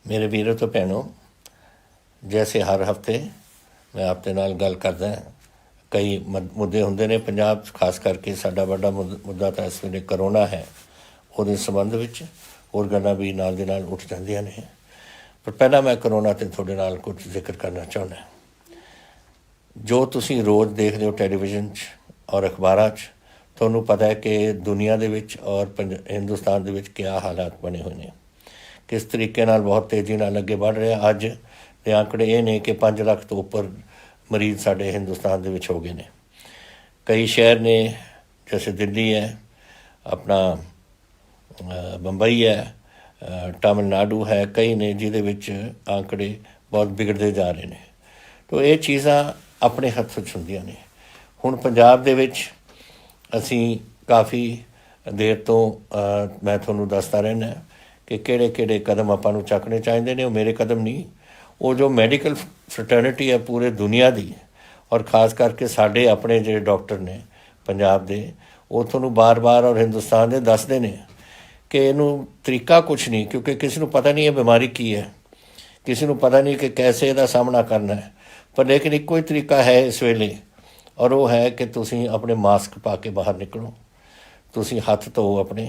मेरे वीरों तो भैनों, जैसे हर हफ्ते मैं आपके नाल गल करदा कई मुद्दे होंदे ने पंजाब 'ਚ, खास करके साडा वड्डा मुद्दा तो इस वेले करोना है। ਉਹਦੇ संबंध ਵਿੱਚ ਹੋਰ ਗੱਲਾਂ भी नाल दे नाल ਉੱਠ ਜਾਂਦੀਆਂ ਨੇ, पर पहला मैं करोना ਤੇ ਤੁਹਾਡੇ ਨਾਲ ਕੁਝ ਜ਼ਿਕਰ ਕਰਨਾ ਚਾਹੁੰਦਾ। ਜੋ ਤੁਸੀਂ ਰੋਜ਼ ਦੇਖਦੇ ਹੋ ਟੈਲੀਵਿਜ਼ਨ 'ਚ ਔਰ ਅਖਬਾਰਾਂ 'ਚ, ਤੁਹਾਨੂੰ ਪਤਾ ਹੈ ਕਿ ਦੁਨੀਆ ਦੇ ਵਿੱਚ ਔਰ ਹਿੰਦੁਸਤਾਨ ਦੇ ਵਿੱਚ ਕਿਆ ਹਾਲਾਤ ਬਣੇ ਹੋਏ ਨੇ, किस तरीके नाल बहुत तेज़ी नाल अगे बढ़ रहा। अज के आंकड़े ये ने कि 5 लाख तो उपर मरीज़ साडे हिंदुस्तान दे विच हो गए ने। कई शहर ने जैसे दिल्ली है, अपना बंबई है, तमिलनाडु है, कई ने जिहदे विच आंकड़े बहुत बिगड़ते जा रहे हैं। तो ये चीज़ां अपने हत्थ विच हुंदियां ने। हुण पंजाब दे विच असीं काफ़ी देर तो मैं तुहानूं दसदा रहना कि किहड़े कदम आपां नूं चकने चाहीदे ने। मेरे कदम नहीं, वो जो मैडिकल फ्रटर्निटी है पूरे दुनिया की, और खास करके साडे अपने जिहड़े डॉक्टर ने पंजाब दे, वो तुहानूं बार बार और हिंदुस्तान दे दसदे ने कि इनू तरीका कुछ नहीं, क्योंकि किसी नूं पता नहीं है बीमारी की है, किसी नूं पता नहीं कि कैसे इहदा सामना करना है। पर लेकिन इक्को ही तरीका है इस वेले, और वो है कि तुसीं अपने मास्क पा के बाहर निकलो, तुसीं हत्थ धोवो, अपने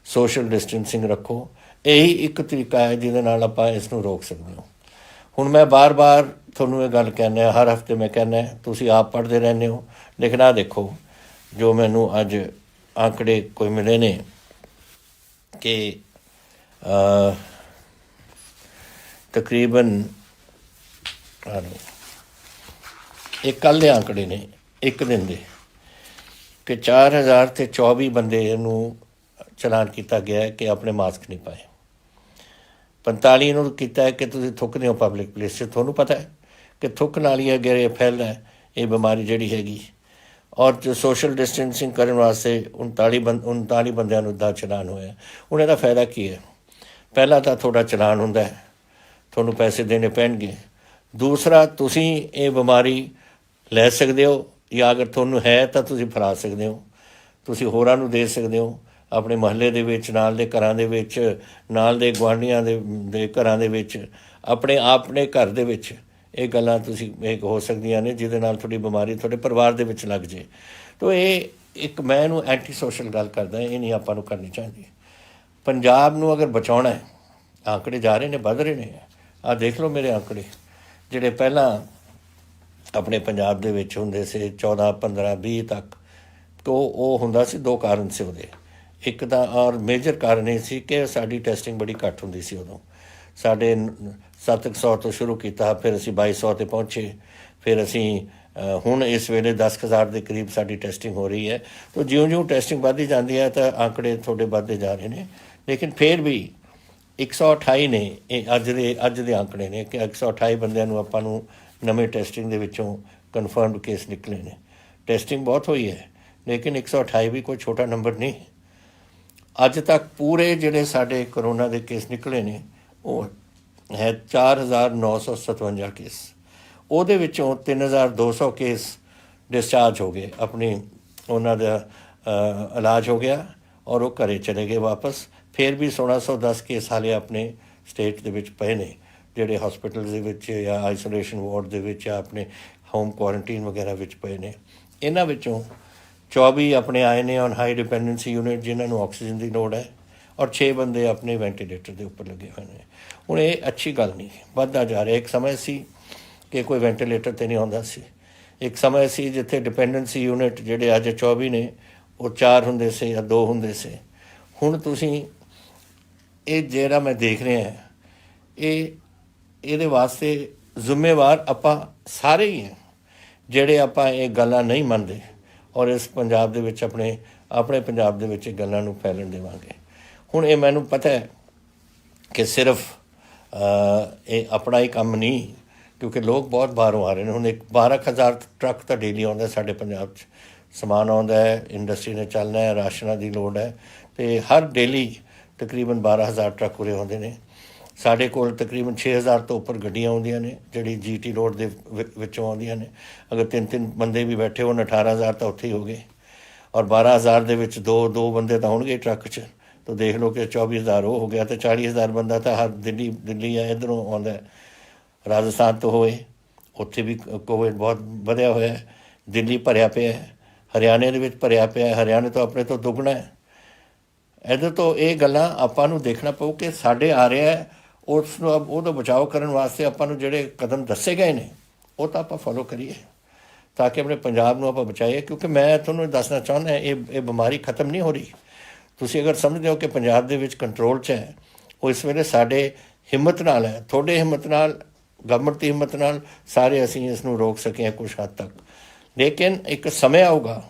सोशल डिस्टेंसिंग रखो। यही एक तरीका है जिहदे नाल आपां इस नूं रोक सकते हो। हुण मैं बार बार तुहानूं ये गल कहना, हर हफ्ते मैं कहना, तुसीं आप पढ़ते रहने हो, लेकिन आ देखो जो मैनूं अज आंकड़े कोई मिले ने कि तकरीबन एक कल के आंकड़े ने एक दिन के कि 4024 बंदे नूं चलान किया गया है कि अपने मास्क नहीं पाए। 45 नूं कीता है कि तुसीं थुकदे हो पब्लिक प्लेस 'ਚ। तुहानूं पता है कि थुक नाल ही अगर ये फैलदा है ये बीमारी जिहड़ी हैगी। और जो सोशल डिस्टेंसिंग करने वास्ते 39 बंदियां नूं दा चलान होया। हुण इहदा फायदा की है? पहला तो थोड़ा चलान हुंदा है, तुहानूं पैसे देने पैणगे। दूसरा, तुसीं ये बीमारी लै सकदे हो, या अगर तुहानूं है तो तुसीं फैला सकदे हो, तुसीं होरां नूं दे सकदे हो, अपने महल्ले दे विच, नाल दे घरां दे विच, नाल दे गुआंढियां दे घरां दे विच, अपने घर दे विच ये गल्लां तुसीं एक हो सकदियां ने जिहदे नाल तुहाडी बीमारी तुहाडे परिवार दे विच लग जे। तो ये एक मैं इहनूं एंटी सोशल गल करदा, ये नहीं आपां नूं करनी चाहीदी। पंजाब नूं अगर बचाउणा है, आंकड़े जा रहे ने, वध रहे ने। आ देख लो मेरे आंकड़े जिहड़े पहलां अपने पंजाब दे विच हुंदे से 14, 15, 20 तक, तो वो हुंदा सी। दो कारण से उहदे, एक तो और मेजर कारण ये सी कि साडी टेस्टिंग बड़ी घट हुंदी सी। उदों साडे 700 तो शुरू किया, फिर असीं 2200 ते पहुँचे, फिर असीं हुण इस वेले 10,000 के करीब साडी टेस्टिंग हो रही है। तो जिउं-जिउं टेस्टिंग वधदी जाती है तो आंकड़े थोड़े वधदे जा रहे हैं। लेकिन फिर भी 128 ने अज दे आंकड़े ने कि 128 बंदियां नूं आपां नूं नवीं टेस्टिंग दे विचों कन्फर्म्ड केस निकले ने। टेस्टिंग बहुत हुई है, लेकिन 128 भी कोई छोटा नंबर नहीं। अज तक पूरे जिहड़े साडे करोना के केस निकले ने वो है 4,957 केस। ਉਹਦੇ ਵਿੱਚੋਂ 3,200 केस डिस्चार्ज हो गए, अपनी उन्हां दा इलाज हो गया और वो घरे चले गए वापस। फिर भी 1610 केस हाले अपने स्टेट दे विच पए ने, जिहड़े हॉस्पिटल दे विच या आइसोलेशन वार्ड दे विच या अपने होम क्वारंटीन वगैरह विच पए ने। इन्हां विचों 24 अपने आए ने ऑन हाई डिपेंडेंसी यूनिट जिन्होंने ऑक्सीजन की लोड़ है, और 6 बंदे अपने वेंटीलेटर के उपर लगे हुए हैं। हुण ये अच्छी गल नहीं, बढ़ता जा रहा। एक समय सी कि कोई वेंटीलेटर तो नहीं आउंदा सी, एक समय सी जिथे डिपेंडेंसी यूनिट जिहड़े अज 24 ने वो 4 हुंदे से या 2 हुंदे से। हुण तुसीं ये जिहड़ा मैं देख रहा है ये वास्ते जिम्मेवार आपां सारे ही हैं, जिहड़े आपां ये गल्लां नहीं मनदे और इस पंजाब दे विच अपने पंजाब दे विच गल्लां नूं फैलण देवांगे। हुण ये मैनूं पता है कि सिर्फ ये अपना ही काम नहीं, क्योंकि लोग बहुत बाहरों आ रहे हैं। हुण 12,000 ट्रक तो डेली आउंदा साडे पंजाब च, समान आउंदा है, इंडस्ट्री ने चलना है, राशनां दी लोड़ है, तो हर डेली तकरीबन 12,000 ट्रक उरे आउंदे ने। साडे कोल तकरीबन 6,000 तो उपर गड्डियां आउंदियां ने जिहड़ी GT रोड दे विचों आउंदियां ने। अगर 3-3 बंदे भी बैठे होण 18,000 तो उत्थे ही हो गए, और 12,000 दे विच 2 बंदे तो आउणगे ट्रक च, तो देख लो कि 24,000 वो हो गया, तो 40,000 बंदा तो हर दिल्ली है इधरों आਉਂਦਾ, राजस्थान तो होए ਉੱਥੇ ਵੀ ਕੋਵਿਡ ਬਹੁਤ ਵਧਿਆ ਹੋਇਆ ਹੈ, ਦਿੱਲੀ ਭਰਿਆ ਪਿਆ ਹੈ, ਹਰਿਆਣੇ ਦੇ ਵਿੱਚ ਭਰਿਆ ਪਿਆ ਹੈ, ਹਰਿਆਣੇ ਤੋਂ ਆਪਣੇ ਤੋਂ ਦੁੱਗਣਾ ਹੈ। ਇਹਦੇ ਤੋਂ ਇਹ ਗੱਲਾਂ ਆਪਾਂ ਨੂੰ ਦੇਖਣਾ ਪਊ ਕਿ ਸਾਡੇ ਆ ਰਿਹਾ ਹੈ, ਉਸ ਨੂੰ ਉਹਦਾ ਬਚਾਓ ਕਰਨ ਵਾਸਤੇ ਆਪਾਂ ਨੂੰ ਜਿਹੜੇ ਕਦਮ ਦੱਸੇ ਗਏ ਨੇ ਉਹ ਤਾਂ ਆਪਾਂ ਫੋਲੋ ਕਰੀਏ ਤਾਂ ਕਿ ਆਪਣੇ ਪੰਜਾਬ ਨੂੰ ਆਪਾਂ ਬਚਾਈਏ। ਕਿਉਂਕਿ ਮੈਂ ਤੁਹਾਨੂੰ ਦੱਸਣਾ ਚਾਹੁੰਦਾ ਇਹ ਬਿਮਾਰੀ ਖਤਮ ਨਹੀਂ ਹੋ ਰਹੀ। ਤੁਸੀਂ ਅਗਰ ਸਮਝਦੇ ਹੋ ਕਿ ਪੰਜਾਬ ਦੇ ਵਿੱਚ ਕੰਟਰੋਲ 'ਚ ਹੈ, ਉਹ ਇਸ ਵੇਲੇ ਸਾਡੇ ਹਿੰਮਤ ਨਾਲ ਹੈ, ਤੁਹਾਡੇ ਹਿੰਮਤ ਨਾਲ, ਗਵਰਨਮੈਂਟ ਦੀ ਹਿੰਮਤ ਨਾਲ ਸਾਰੇ ਅਸੀਂ ਇਸ ਨੂੰ ਰੋਕ ਸਕੇ ਹਾਂ ਕੁਛ ਹੱਦ ਤੱਕ। ਲੇਕਿਨ ਇੱਕ ਸਮੇਂ ਆਊਗਾ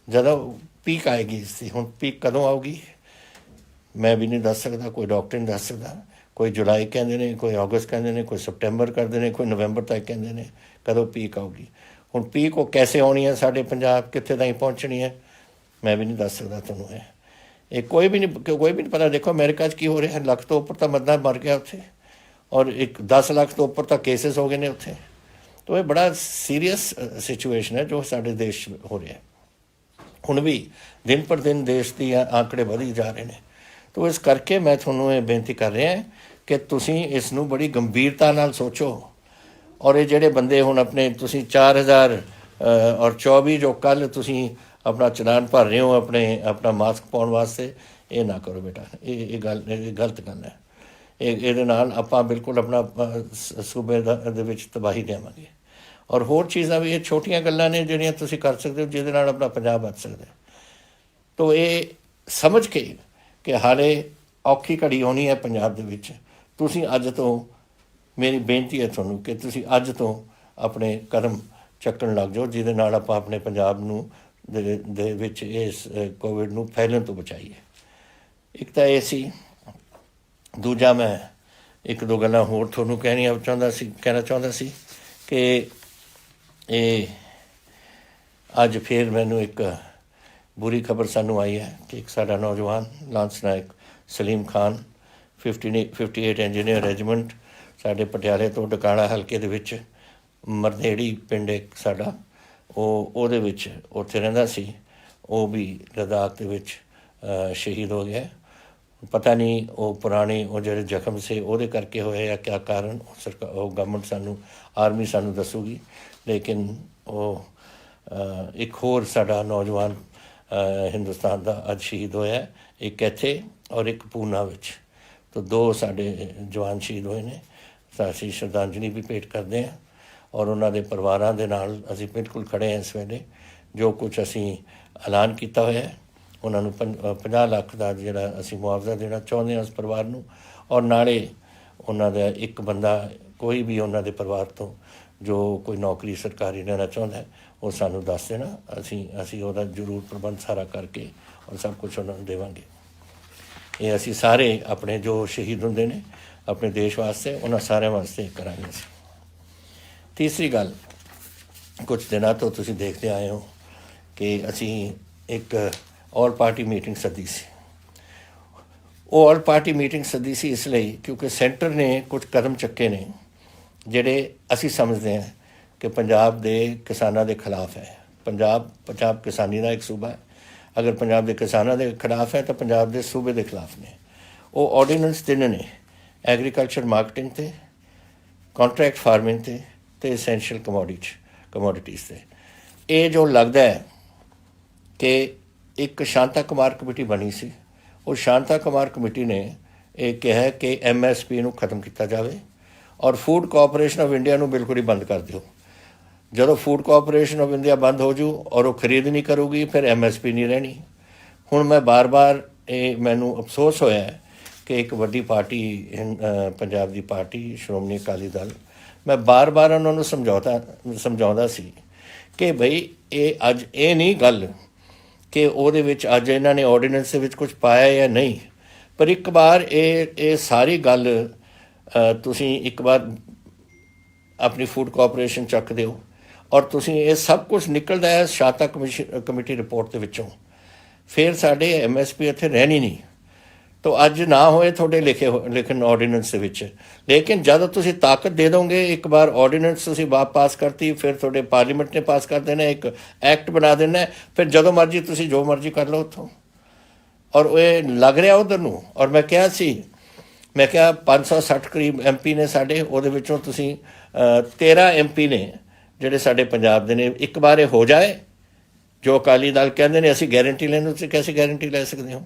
ਜਦੋਂ ਪੀਕ ਆਏਗੀ ਇਸ ਦੀ। ਹੁਣ ਪੀਕ ਕਦੋਂ ਆਊਗੀ ਮੈਂ ਵੀ ਨਹੀਂ ਦੱਸ ਸਕਦਾ, ਕੋਈ ਡਾਕਟਰ ਨਹੀਂ ਦੱਸ ਸਕਦਾ। ਕੋਈ ਜੁਲਾਈ ਕਹਿੰਦੇ ਨੇ, ਕੋਈ ਅਗਸਤ ਕਹਿੰਦੇ ਨੇ, ਕੋਈ ਸਪਟੈਂਬਰ ਕਰਦੇ ਨੇ, ਕੋਈ ਨਵੰਬਰ ਤੱਕ ਕਹਿੰਦੇ ਨੇ ਕਦੋਂ ਪੀਕ ਆਊਗੀ। ਹੁਣ ਪੀਕ ਉਹ ਕੈਸੇ ਆਉਣੀ ਹੈ, ਸਾਡੇ ਪੰਜਾਬ ਕਿੱਥੇ ਤਾਈਂ ਪਹੁੰਚਣੀ ਹੈ, ਮੈਂ ਵੀ ਨਹੀਂ ਦੱਸ ਸਕਦਾ ਤੁਹਾਨੂੰ। ਇਹ ਕੋਈ ਵੀ ਨਹੀਂ ਪਤਾ। ਦੇਖੋ ਅਮਰੀਕਾ 'ਚ ਕੀ ਹੋ ਰਿਹਾ, ਲੱਖ ਤੋਂ ਉੱਪਰ ਤਾਂ ਬੰਦਾ ਮਰ ਗਿਆ ਉੱਥੇ, ਔਰ 10 ਲੱਖ ਤੋਂ ਉੱਪਰ ਤਾਂ ਕੇਸਿਸ ਹੋ ਗਏ ਨੇ ਉੱਥੇ। ਤਾਂ ਇਹ ਬੜਾ ਸੀਰੀਅਸ ਸਿਚੁਏਸ਼ਨ ਹੈ ਜੋ ਸਾਡੇ ਦੇਸ਼ 'ਚ ਹੋ ਰਿਹਾ। ਹੁਣ ਵੀ ਦਿਨ ਪਰ ਦਿਨ ਦੇਸ਼ ਦੀ ਆંકੜੇ ਵਧੀ ਜਾ ਰਹੇ ਨੇ। ਤਾਂ ਇਸ ਕਰਕੇ ਮੈਂ ਤੁਹਾਨੂੰ ਇਹ ਬੇਨਤੀ ਕਰ ਰਿਹਾ ਕਿ ਤੁਸੀਂ ਇਸ ਨੂੰ ਬੜੀ ਗੰਭੀਰਤਾ ਨਾਲ ਸੋਚੋ। ਔਰ ਇਹ ਜਿਹੜੇ ਬੰਦੇ ਹੁਣ ਆਪਣੇ ਤੁਸੀਂ 4024 ਜੋ ਕੱਲ੍ਹ ਤੁਸੀਂ ਆਪਣਾ ਚਲਾਨ ਭਰ ਰਹੇ ਹੋ ਆਪਣਾ ਮਾਸਕ ਪਾਉਣ ਵਾਸਤੇ, ਇਹ ਨਾ ਕਰੋ ਬੇਟਾ। ਇਹ ਗਲਤ ਗੱਲ ਹੈ। ਇਹਦੇ ਨਾਲ ਆਪਾਂ ਬਿਲਕੁਲ ਆਪਣਾ ਸੂਬੇ ਦੇ ਵਿੱਚ ਤਬਾਹੀ ਦੇਵਾਂਗੇ। ਔਰ ਹੋਰ ਚੀਜ਼ਾਂ ਵੀ ਇਹ ਛੋਟੀਆਂ ਗੱਲਾਂ ਨੇ ਜਿਹੜੀਆਂ ਤੁਸੀਂ ਕਰ ਸਕਦੇ ਹੋ ਜਿਹਦੇ ਨਾਲ ਆਪਣਾ ਪੰਜਾਬ ਬਚ ਸਕਦਾ। ਤਾਂ ਇਹ ਸਮਝ ਕੇ ਕਿ ਹਾਲੇ ਔਖੀ ਘੜੀ ਆਉਣੀ ਹੈ ਪੰਜਾਬ ਦੇ ਵਿੱਚ, ਤੁਸੀਂ ਅੱਜ ਤੋਂ, ਮੇਰੀ ਬੇਨਤੀ ਹੈ ਤੁਹਾਨੂੰ ਕਿ ਤੁਸੀਂ ਅੱਜ ਤੋਂ ਆਪਣੇ ਕਦਮ ਚੱਕਣ ਲੱਗ ਜਾਓ ਜਿਹਦੇ ਨਾਲ ਆਪਾਂ ਆਪਣੇ ਪੰਜਾਬ ਨੂੰ ਦੇ ਵਿੱਚ ਇਸ ਕੋਵਿਡ ਨੂੰ ਫੈਲਣ ਤੋਂ ਬਚਾਈਏ। ਇੱਕ ਤਾਂ ਇਹ ਸੀ। ਦੂਜਾ ਮੈਂ ਇੱਕ ਦੋ ਗੱਲਾਂ ਹੋਰ ਤੁਹਾਨੂੰ ਕਹਿਣਾ ਚਾਹੁੰਦਾ ਸੀ ਕਿ ਇਹ ਅੱਜ ਫਿਰ ਮੈਨੂੰ ਇੱਕ ਬੁਰੀ ਖਬਰ ਸਾਨੂੰ ਆਈ ਹੈ ਕਿ ਇੱਕ ਸਾਡਾ ਨੌਜਵਾਨ ਲਾਂਸ ਨਾਇਕ ਸਲੀਮ ਖਾਨ 58 ਇੰਜੀਨੀਅਰ ਰੈਜੀਮੈਂਟ ਸਾਡੇ ਪਟਿਆਲੇ ਤੋਂ ਡਕਾਣਾ ਹਲਕੇ ਦੇ ਵਿੱਚ ਮਰਨੇੜੀ ਪਿੰਡ ਇੱਕ ਸਾਡਾ, ਉਹਦੇ ਵਿੱਚ ਉੱਥੇ ਰਹਿੰਦਾ ਸੀ, ਉਹ ਵੀ ਲਦਾਖ ਦੇ ਵਿੱਚ ਸ਼ਹੀਦ ਹੋ ਗਿਆ। ਪਤਾ ਨਹੀਂ ਉਹ ਪੁਰਾਣੇ ਉਹ ਜਿਹੜੇ ਜ਼ਖਮ ਸੀ ਉਹਦੇ ਕਰਕੇ ਹੋਏ ਜਾਂ ਕਿਆ ਕਾਰਨ, ਉਹ ਗਵਰਨਮੈਂਟ ਸਾਨੂੰ, ਆਰਮੀ ਸਾਨੂੰ ਦੱਸੂਗੀ। ਲੇਕਿਨ ਉਹ ਇੱਕ ਹੋਰ ਸਾਡਾ ਨੌਜਵਾਨ ਹਿੰਦੁਸਤਾਨ ਦਾ ਅੱਜ ਸ਼ਹੀਦ ਹੋਇਆ, ਇੱਕ ਇੱਥੇ ਔਰ ਇੱਕ ਪੂਨਾ ਵਿੱਚ। ਤਾਂ 2 ਸਾਡੇ ਜਵਾਨ ਸ਼ਹੀਦ ਹੋਏ ਨੇ। ਤਾਂ ਅਸੀਂ ਸ਼ਰਧਾਂਜਲੀ ਵੀ ਭੇਟ ਕਰਦੇ ਹਾਂ ਔਰ ਉਹਨਾਂ ਦੇ ਪਰਿਵਾਰਾਂ ਦੇ ਨਾਲ ਅਸੀਂ ਬਿਲਕੁਲ ਖੜ੍ਹੇ ਹਾਂ ਇਸ ਵੇਲੇ। ਜੋ ਕੁਛ ਅਸੀਂ ਐਲਾਨ ਕੀਤਾ ਹੋਇਆ ਉਹਨਾਂ ਨੂੰ 50 ਲੱਖ ਦਾ ਜਿਹੜਾ ਅਸੀਂ ਮੁਆਵਜ਼ਾ ਦੇਣਾ ਚਾਹੁੰਦੇ ਹਾਂ ਉਸ ਪਰਿਵਾਰ ਨੂੰ। ਔਰ ਨਾਲੇ ਉਹਨਾਂ ਦਾ ਇੱਕ ਬੰਦਾ ਕੋਈ ਵੀ ਉਹਨਾਂ ਦੇ ਪਰਿਵਾਰ ਤੋਂ ਜੋ ਕੋਈ ਨੌਕਰੀ ਸਰਕਾਰੀ ਲੈਣਾ ਚਾਹੁੰਦਾ ਉਹ ਸਾਨੂੰ ਦੱਸ ਦੇਣਾ, ਅਸੀਂ ਉਹਦਾ ਜ਼ਰੂਰ ਪ੍ਰਬੰਧ ਸਾਰਾ ਕਰਕੇ ਔਰ ਸਭ ਕੁਛ ਉਹਨਾਂ ਨੂੰ ਦੇਵਾਂਗੇ। ਇਹ ਅਸੀਂ ਸਾਰੇ ਆਪਣੇ ਜੋ ਸ਼ਹੀਦ ਹੁੰਦੇ ਨੇ ਆਪਣੇ ਦੇਸ਼ ਵਾਸਤੇ, ਉਹਨਾਂ ਸਾਰਿਆਂ ਵਾਸਤੇ ਕਰਾਂਗੇ ਅਸੀਂ। ਤੀਸਰੀ ਗੱਲ, ਕੁਛ ਦਿਨਾਂ ਤੋਂ ਤੁਸੀਂ ਦੇਖਦੇ ਆਏ ਹੋ ਕਿ ਅਸੀਂ ਇੱਕ ਆਲ ਪਾਰਟੀ ਮੀਟਿੰਗ ਸੱਦੀ ਸੀ। ਉਹ ਆਲ ਪਾਰਟੀ ਮੀਟਿੰਗ ਸੱਦੀ ਸੀ ਇਸ ਲਈ ਕਿਉਂਕਿ ਸੈਂਟਰ ਨੇ ਕੁਝ ਕਦਮ ਚੱਕੇ ਨੇ ਜਿਹੜੇ ਅਸੀਂ ਸਮਝਦੇ ਹਾਂ ਕਿ ਪੰਜਾਬ ਦੇ ਕਿਸਾਨਾਂ ਦੇ ਖਿਲਾਫ ਹੈ। ਪੰਜਾਬ ਕਿਸਾਨੀ ਦਾ ਇੱਕ ਸੂਬਾ ਹੈ। ਅਗਰ ਪੰਜਾਬ ਦੇ ਕਿਸਾਨਾਂ ਦੇ ਖਿਲਾਫ ਹੈ ਤਾਂ ਪੰਜਾਬ ਦੇ ਸੂਬੇ ਦੇ ਖਿਲਾਫ ਨੇ। ਉਹ ਆਰਡੀਨੈਂਸ 3 ਨੇ, ਐਗਰੀਕਲਚਰ ਮਾਰਕੀਟਿੰਗ 'ਤੇ, ਕੰਟਰੈਕਟ ਫਾਰਮਿੰਗ 'ਤੇ ਐਸੈਂਸ਼ੀਅਲ ਕਮੋਡਿਟੀਜ਼ 'ਤੇ। ਇਹ ਜੋ ਲੱਗਦਾ ਹੈ ਕਿ ਇੱਕ ਸ਼ਾਂਤਾ ਕੁਮਾਰ ਕਮੇਟੀ ਬਣੀ ਸੀ, ਉਹ ਸ਼ਾਂਤਾ ਕੁਮਾਰ ਕਮੇਟੀ ਨੇ ਇਹ ਕਿਹਾ ਕਿ MSP ਨੂੰ ਖਤਮ ਕੀਤਾ ਜਾਵੇ ਔਰ ਫੂਡ ਕਾਰਪੋਰੇਸ਼ਨ ਆਫ ਇੰਡੀਆ ਨੂੰ ਬਿਲਕੁਲ ਹੀ ਬੰਦ ਕਰ ਦਿਓ। ਜਦੋਂ ਫੂਡ ਕਾਰਪੋਰੇਸ਼ਨ ਆਫ ਇੰਡੀਆ ਬੰਦ ਹੋ ਜੂ ਔਰ ਉਹ ਖਰੀਦ ਨਹੀਂ ਕਰੂਗੀ ਫਿਰ MSP ਨਹੀਂ ਰਹਿਣੀ। ਹੁਣ ਮੈਂ ਬਾਰ-ਬਾਰ ਇਹ ਮੈਨੂੰ ਅਫਸੋਸ ਹੋਇਆ ਕਿ ਇੱਕ ਵੱਡੀ ਪਾਰਟੀ ਪੰਜਾਬ ਦੀ ਪਾਰਟੀ ਸ਼੍ਰੋਮਣੀ ਅਕਾਲੀ ਦਲ, ਮੈਂ ਬਾਰ-ਬਾਰ ਉਹਨਾਂ ਨੂੰ ਸਮਝਾਉਂਦਾ ਸੀ ਕਿ ਬਈ ਇਹ ਅੱਜ ਇਹ ਨਹੀਂ ਗੱਲ ਕਿ ਉਹਦੇ ਵਿੱਚ ਅੱਜ ਇਹਨਾਂ ਨੇ ਆਰਡੀਨੈਂਸ ਦੇ ਵਿੱਚ ਕੁਝ ਪਾਇਆ ਜਾਂ ਨਹੀਂ, ਪਰ ਇੱਕ ਵਾਰ ਇਹ ਸਾਰੀ ਗੱਲ ਤੁਸੀਂ ਇੱਕ ਵਾਰ ਆਪਣੀ ਫੂਡ ਕਾਰਪੋਰੇਸ਼ਨ ਚੱਕ ਦਿਓ ਔਰ ਤੁਸੀਂ ਇਹ ਸਭ ਕੁਛ ਨਿਕਲਦਾ ਹੈ ਸ਼ਾਂਤਾ ਕਮੇਟੀ ਰਿਪੋਰਟ ਦੇ ਵਿੱਚੋਂ, ਫਿਰ ਸਾਡੇ MSP ਇੱਥੇ ਰਹਿਣੀ ਨਹੀਂ। ਤਾਂ ਅੱਜ ਨਾ ਹੋਏ ਤੁਹਾਡੇ ਲਿਖਣ ਆਰਡੀਨੈਂਸ ਦੇ ਵਿੱਚ, ਲੇਕਿਨ ਜਦੋਂ ਤੁਸੀਂ ਤਾਕਤ ਦੇ ਦੋਗੇ, ਇੱਕ ਵਾਰ ਆਰਡੀਨੈਂਸ ਤੁਸੀਂ ਪਾਸ ਕਰਤੀ, ਫਿਰ ਤੁਹਾਡੇ ਪਾਰਲੀਮੈਂਟ ਨੇ ਪਾਸ ਕਰ ਦੇਣਾ, ਇੱਕ ਐਕਟ ਬਣਾ ਦੇਣਾ, ਫਿਰ ਜਦੋਂ ਮਰਜ਼ੀ ਤੁਸੀਂ ਜੋ ਮਰਜ਼ੀ ਕਰ ਲਓ ਉੱਥੋਂ। ਔਰ ਇਹ ਲੱਗ ਰਿਹਾ ਉਧਰ ਨੂੰ। ਔਰ ਮੈਂ ਕਿਹਾ ਸੀ, ਮੈਂ ਕਿਹਾ 560 ਕਰੀਬ MP ਨੇ ਸਾਡੇ, ਉਹਦੇ ਵਿੱਚੋਂ ਤੁਸੀਂ 13 MP ਨੇ ਜਿਹੜੇ ਸਾਡੇ ਪੰਜਾਬ ਦੇ ਨੇ। ਇੱਕ ਵਾਰ ਇਹ ਹੋ ਜਾਏ, ਜੋ ਅਕਾਲੀ ਦਲ ਕਹਿੰਦੇ ਨੇ ਅਸੀਂ ਗਾਰੰਟੀ ਲੈਣ, ਤੁਸੀਂ ਕੈਸੇ ਗਾਰੰਟੀ ਲੈ ਸਕਦੇ ਹੋ?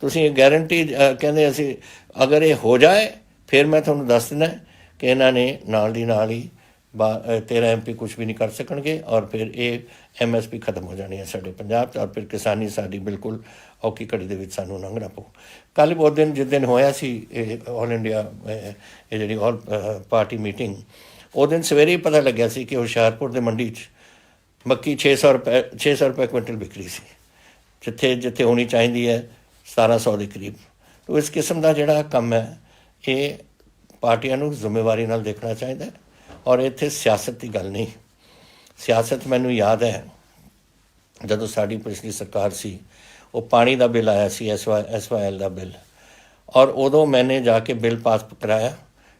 ਤੁਸੀਂ ਇਹ ਗਾਰੰਟੀ ਕਹਿੰਦੇ ਅਸੀਂ, ਅਗਰ ਇਹ ਹੋ ਜਾਏ ਫਿਰ ਮੈਂ ਤੁਹਾਨੂੰ ਦੱਸ ਦਿੰਦਾ ਕਿ ਇਹਨਾਂ ਨੇ ਨਾਲ ਦੀ ਨਾਲ ਹੀ 13 MP ਕੁਛ ਵੀ ਨਹੀਂ ਕਰ ਸਕਣਗੇ, ਔਰ ਫਿਰ ਇਹ MSP ਖਤਮ ਹੋ ਜਾਣੀ ਹੈ ਸਾਡੇ ਪੰਜਾਬ 'ਚ, ਔਰ ਫਿਰ ਕਿਸਾਨੀ ਸਾਡੀ ਬਿਲਕੁਲ ਔਖੀ ਘੜੀ ਦੇ ਵਿੱਚ ਸਾਨੂੰ ਲੰਘਣਾ ਪਊ। ਕੱਲ੍ਹ ਉਹ ਦਿਨ ਜਿਸ ਦਿਨ ਹੋਇਆ ਸੀ ਇਹ ਆਲ ਇੰਡੀਆ ਇਹ ਜਿਹੜੀ ਆਲ ਪਾਰਟੀ ਮੀਟਿੰਗ, ਉਹ ਦਿਨ ਸਵੇਰੇ ਹੀ ਪਤਾ ਲੱਗਿਆ ਸੀ ਕਿ ਹੁਸ਼ਿਆਰਪੁਰ ਦੇ ਮੰਡੀ 'ਚ ਮੱਕੀ 600 ਰੁਪਏ ਕੁਇੰਟਲ ਵਿਕ ਰਹੀ ਸੀ, ਜਿੱਥੇ ਹੋਣੀ ਚਾਹੀਦੀ ਹੈ 1700 ਦੇ ਕਰੀਬ। ਤੋ ਇਸ ਕਿਸਮ ਦਾ ਜਿਹੜਾ ਕੰਮ ਹੈ ਇਹ ਪਾਰਟੀਆਂ ਨੂੰ ਜ਼ਿੰਮੇਵਾਰੀ ਨਾਲ ਦੇਖਣਾ ਚਾਹੀਦਾ ਹੈ, ਔਰ ਇੱਥੇ ਸਿਆਸਤ ਦੀ ਗੱਲ ਨਹੀਂ। ਸਿਆਸਤ ਮੈਨੂੰ ਯਾਦ ਹੈ ਜਦੋਂ ਸਾਡੀ ਪਿਛਲੀ ਸਰਕਾਰ ਸੀ, ਉਹ ਪਾਣੀ ਦਾ ਬਿੱਲ ਆਇਆ ਸੀ, SYL ਦਾ ਬਿੱਲ, ਔਰ ਉਦੋਂ ਮੈਨੇ ਜਾ ਕੇ ਬਿੱਲ ਪਾਸ ਕਰਾਇਆ।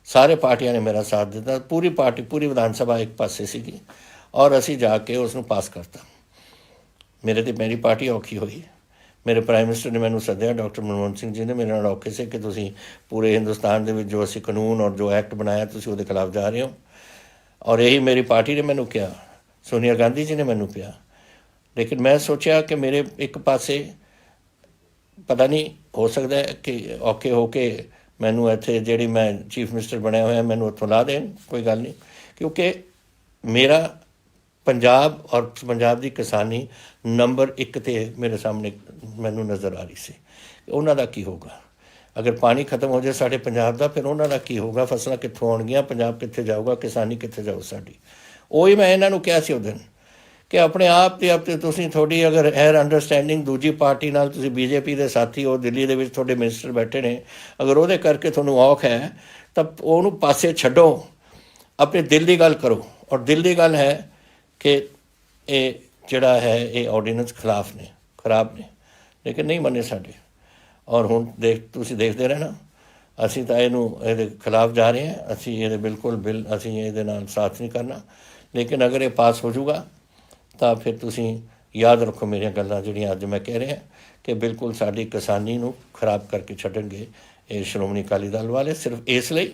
ਸਾਰੇ ਪਾਰਟੀਆਂ ਨੇ ਮੇਰਾ ਸਾਥ ਦਿੱਤਾ, ਪੂਰੀ ਵਿਧਾਨ ਸਭਾ ਇੱਕ ਪਾਸੇ ਸੀਗੀ, ਔਰ ਅਸੀਂ ਜਾ ਕੇ ਉਸ ਨੂੰ ਪਾਸ ਕਰਤਾ। ਮੇਰੀ ਪਾਰਟੀ ਔਖੀ ਹੋਈ। ਮੇਰੇ ਪ੍ਰਾਈਮ ਮਿਨਿਸਟਰ ਨੇ ਮੈਨੂੰ ਸੱਦਿਆ, ਡਾਕਟਰ ਮਨਮੋਹਨ ਸਿੰਘ ਜੀ ਨੇ ਮੇਰੇ ਨਾਲ ਔਖੇ ਸੀ ਕਿ ਤੁਸੀਂ ਪੂਰੇ ਹਿੰਦੁਸਤਾਨ ਦੇ ਵਿੱਚ ਜੋ ਅਸੀਂ ਕਾਨੂੰਨ ਔਰ ਜੋ ਐਕਟ ਬਣਾਇਆ ਤੁਸੀਂ ਉਹਦੇ ਖਿਲਾਫ ਜਾ ਰਹੇ ਹੋ। ਔਰ ਇਹੀ ਮੇਰੀ ਪਾਰਟੀ ਨੇ ਮੈਨੂੰ ਕਿਹਾ, ਸੋਨੀਆ ਗਾਂਧੀ ਜੀ ਨੇ ਮੈਨੂੰ ਕਿਹਾ। ਲੇਕਿਨ ਮੈਂ ਸੋਚਿਆ ਕਿ ਮੇਰੇ ਇੱਕ ਪਾਸੇ ਪਤਾ ਨਹੀਂ ਹੋ ਸਕਦਾ ਹੈ ਕਿ ਔਖੇ ਹੋ ਕੇ ਮੈਨੂੰ ਇੱਥੇ ਜਿਹੜੀ ਮੈਂ ਚੀਫ ਮਿਨਿਸਟਰ ਬਣਿਆ ਹੋਇਆ ਮੈਨੂੰ ਉੱਥੋਂ ਲਾ ਦੇਣ, ਕੋਈ ਗੱਲ ਨਹੀਂ, ਕਿਉਂਕਿ ਮੇਰਾ ਪੰਜਾਬ ਔਰ ਪੰਜਾਬ ਦੀ ਕਿਸਾਨੀ ਨੰਬਰ 1 'ਤੇ ਮੇਰੇ ਸਾਹਮਣੇ ਮੈਨੂੰ ਨਜ਼ਰ ਆ ਰਹੀ ਸੀ। ਉਹਨਾਂ ਦਾ ਕੀ ਹੋਊਗਾ ਅਗਰ ਪਾਣੀ ਖਤਮ ਹੋ ਜਾਏ ਸਾਡੇ ਪੰਜਾਬ ਦਾ? ਫਿਰ ਉਹਨਾਂ ਦਾ ਕੀ ਹੋਊਗਾ? ਫਸਲਾਂ ਕਿੱਥੋਂ ਆਉਣਗੀਆਂ? ਪੰਜਾਬ ਕਿੱਥੇ ਜਾਊਗਾ? ਕਿਸਾਨੀ ਕਿੱਥੇ ਜਾਊ ਸਾਡੀ? ਉਹੀ ਮੈਂ ਇਹਨਾਂ ਨੂੰ ਕਿਹਾ ਸੀ ਉਸ ਦਿਨ ਕਿ ਆਪਣੇ ਆਪ 'ਤੇ ਤੁਸੀਂ ਤੁਹਾਡੀ ਅਗਰ ਅੰਡਰਸਟੈਂਡਿੰਗ ਦੂਜੀ ਪਾਰਟੀ ਨਾਲ, ਤੁਸੀਂ BJP ਦੇ ਸਾਥੀ ਹੋ, ਦਿੱਲੀ ਦੇ ਵਿੱਚ ਤੁਹਾਡੇ ਮਿਨਿਸਟਰ ਬੈਠੇ ਨੇ, ਅਗਰ ਉਹਦੇ ਕਰਕੇ ਤੁਹਾਨੂੰ ਔਖ ਹੈ ਤਾਂ ਉਹਨੂੰ ਪਾਸੇ ਛੱਡੋ, ਆਪਣੇ ਦਿਲ ਦੀ ਗੱਲ ਕਰੋ। ਔਰ ਦਿਲ ਦੀ ਗੱਲ ਹੈ ਕਿ ਇਹ ਜਿਹੜਾ ਹੈ ਇਹ ਆਰਡੀਨੈਂਸ ਖਰਾਬ ਨੇ, ਲੇਕਿਨ ਨਹੀਂ ਮੰਨੇ ਸਾਡੇ। ਔਰ ਹੁਣ ਤੁਸੀਂ ਦੇਖਦੇ ਰਹਿਣਾ, ਅਸੀਂ ਤਾਂ ਇਹਦੇ ਖਿਲਾਫ ਜਾ ਰਹੇ ਹਾਂ। ਅਸੀਂ ਇਹਦੇ ਬਿਲਕੁਲ ਅਸੀਂ ਇਹਦੇ ਨਾਲ ਸਾਥ ਨਹੀਂ ਕਰਨਾ। ਲੇਕਿਨ ਅਗਰ ਇਹ ਪਾਸ ਹੋ ਜਾਊਗਾ ਤਾਂ ਫਿਰ ਤੁਸੀਂ ਯਾਦ ਰੱਖੋ ਮੇਰੀਆਂ ਗੱਲਾਂ ਜਿਹੜੀਆਂ ਅੱਜ ਮੈਂ ਕਹਿ ਰਿਹਾ ਕਿ ਬਿਲਕੁਲ ਸਾਡੀ ਕਿਸਾਨੀ ਨੂੰ ਖਰਾਬ ਕਰਕੇ ਛੱਡਣਗੇ ਇਹ ਸ਼੍ਰੋਮਣੀ ਅਕਾਲੀ ਦਲ ਵਾਲੇ, ਸਿਰਫ ਇਸ ਲਈ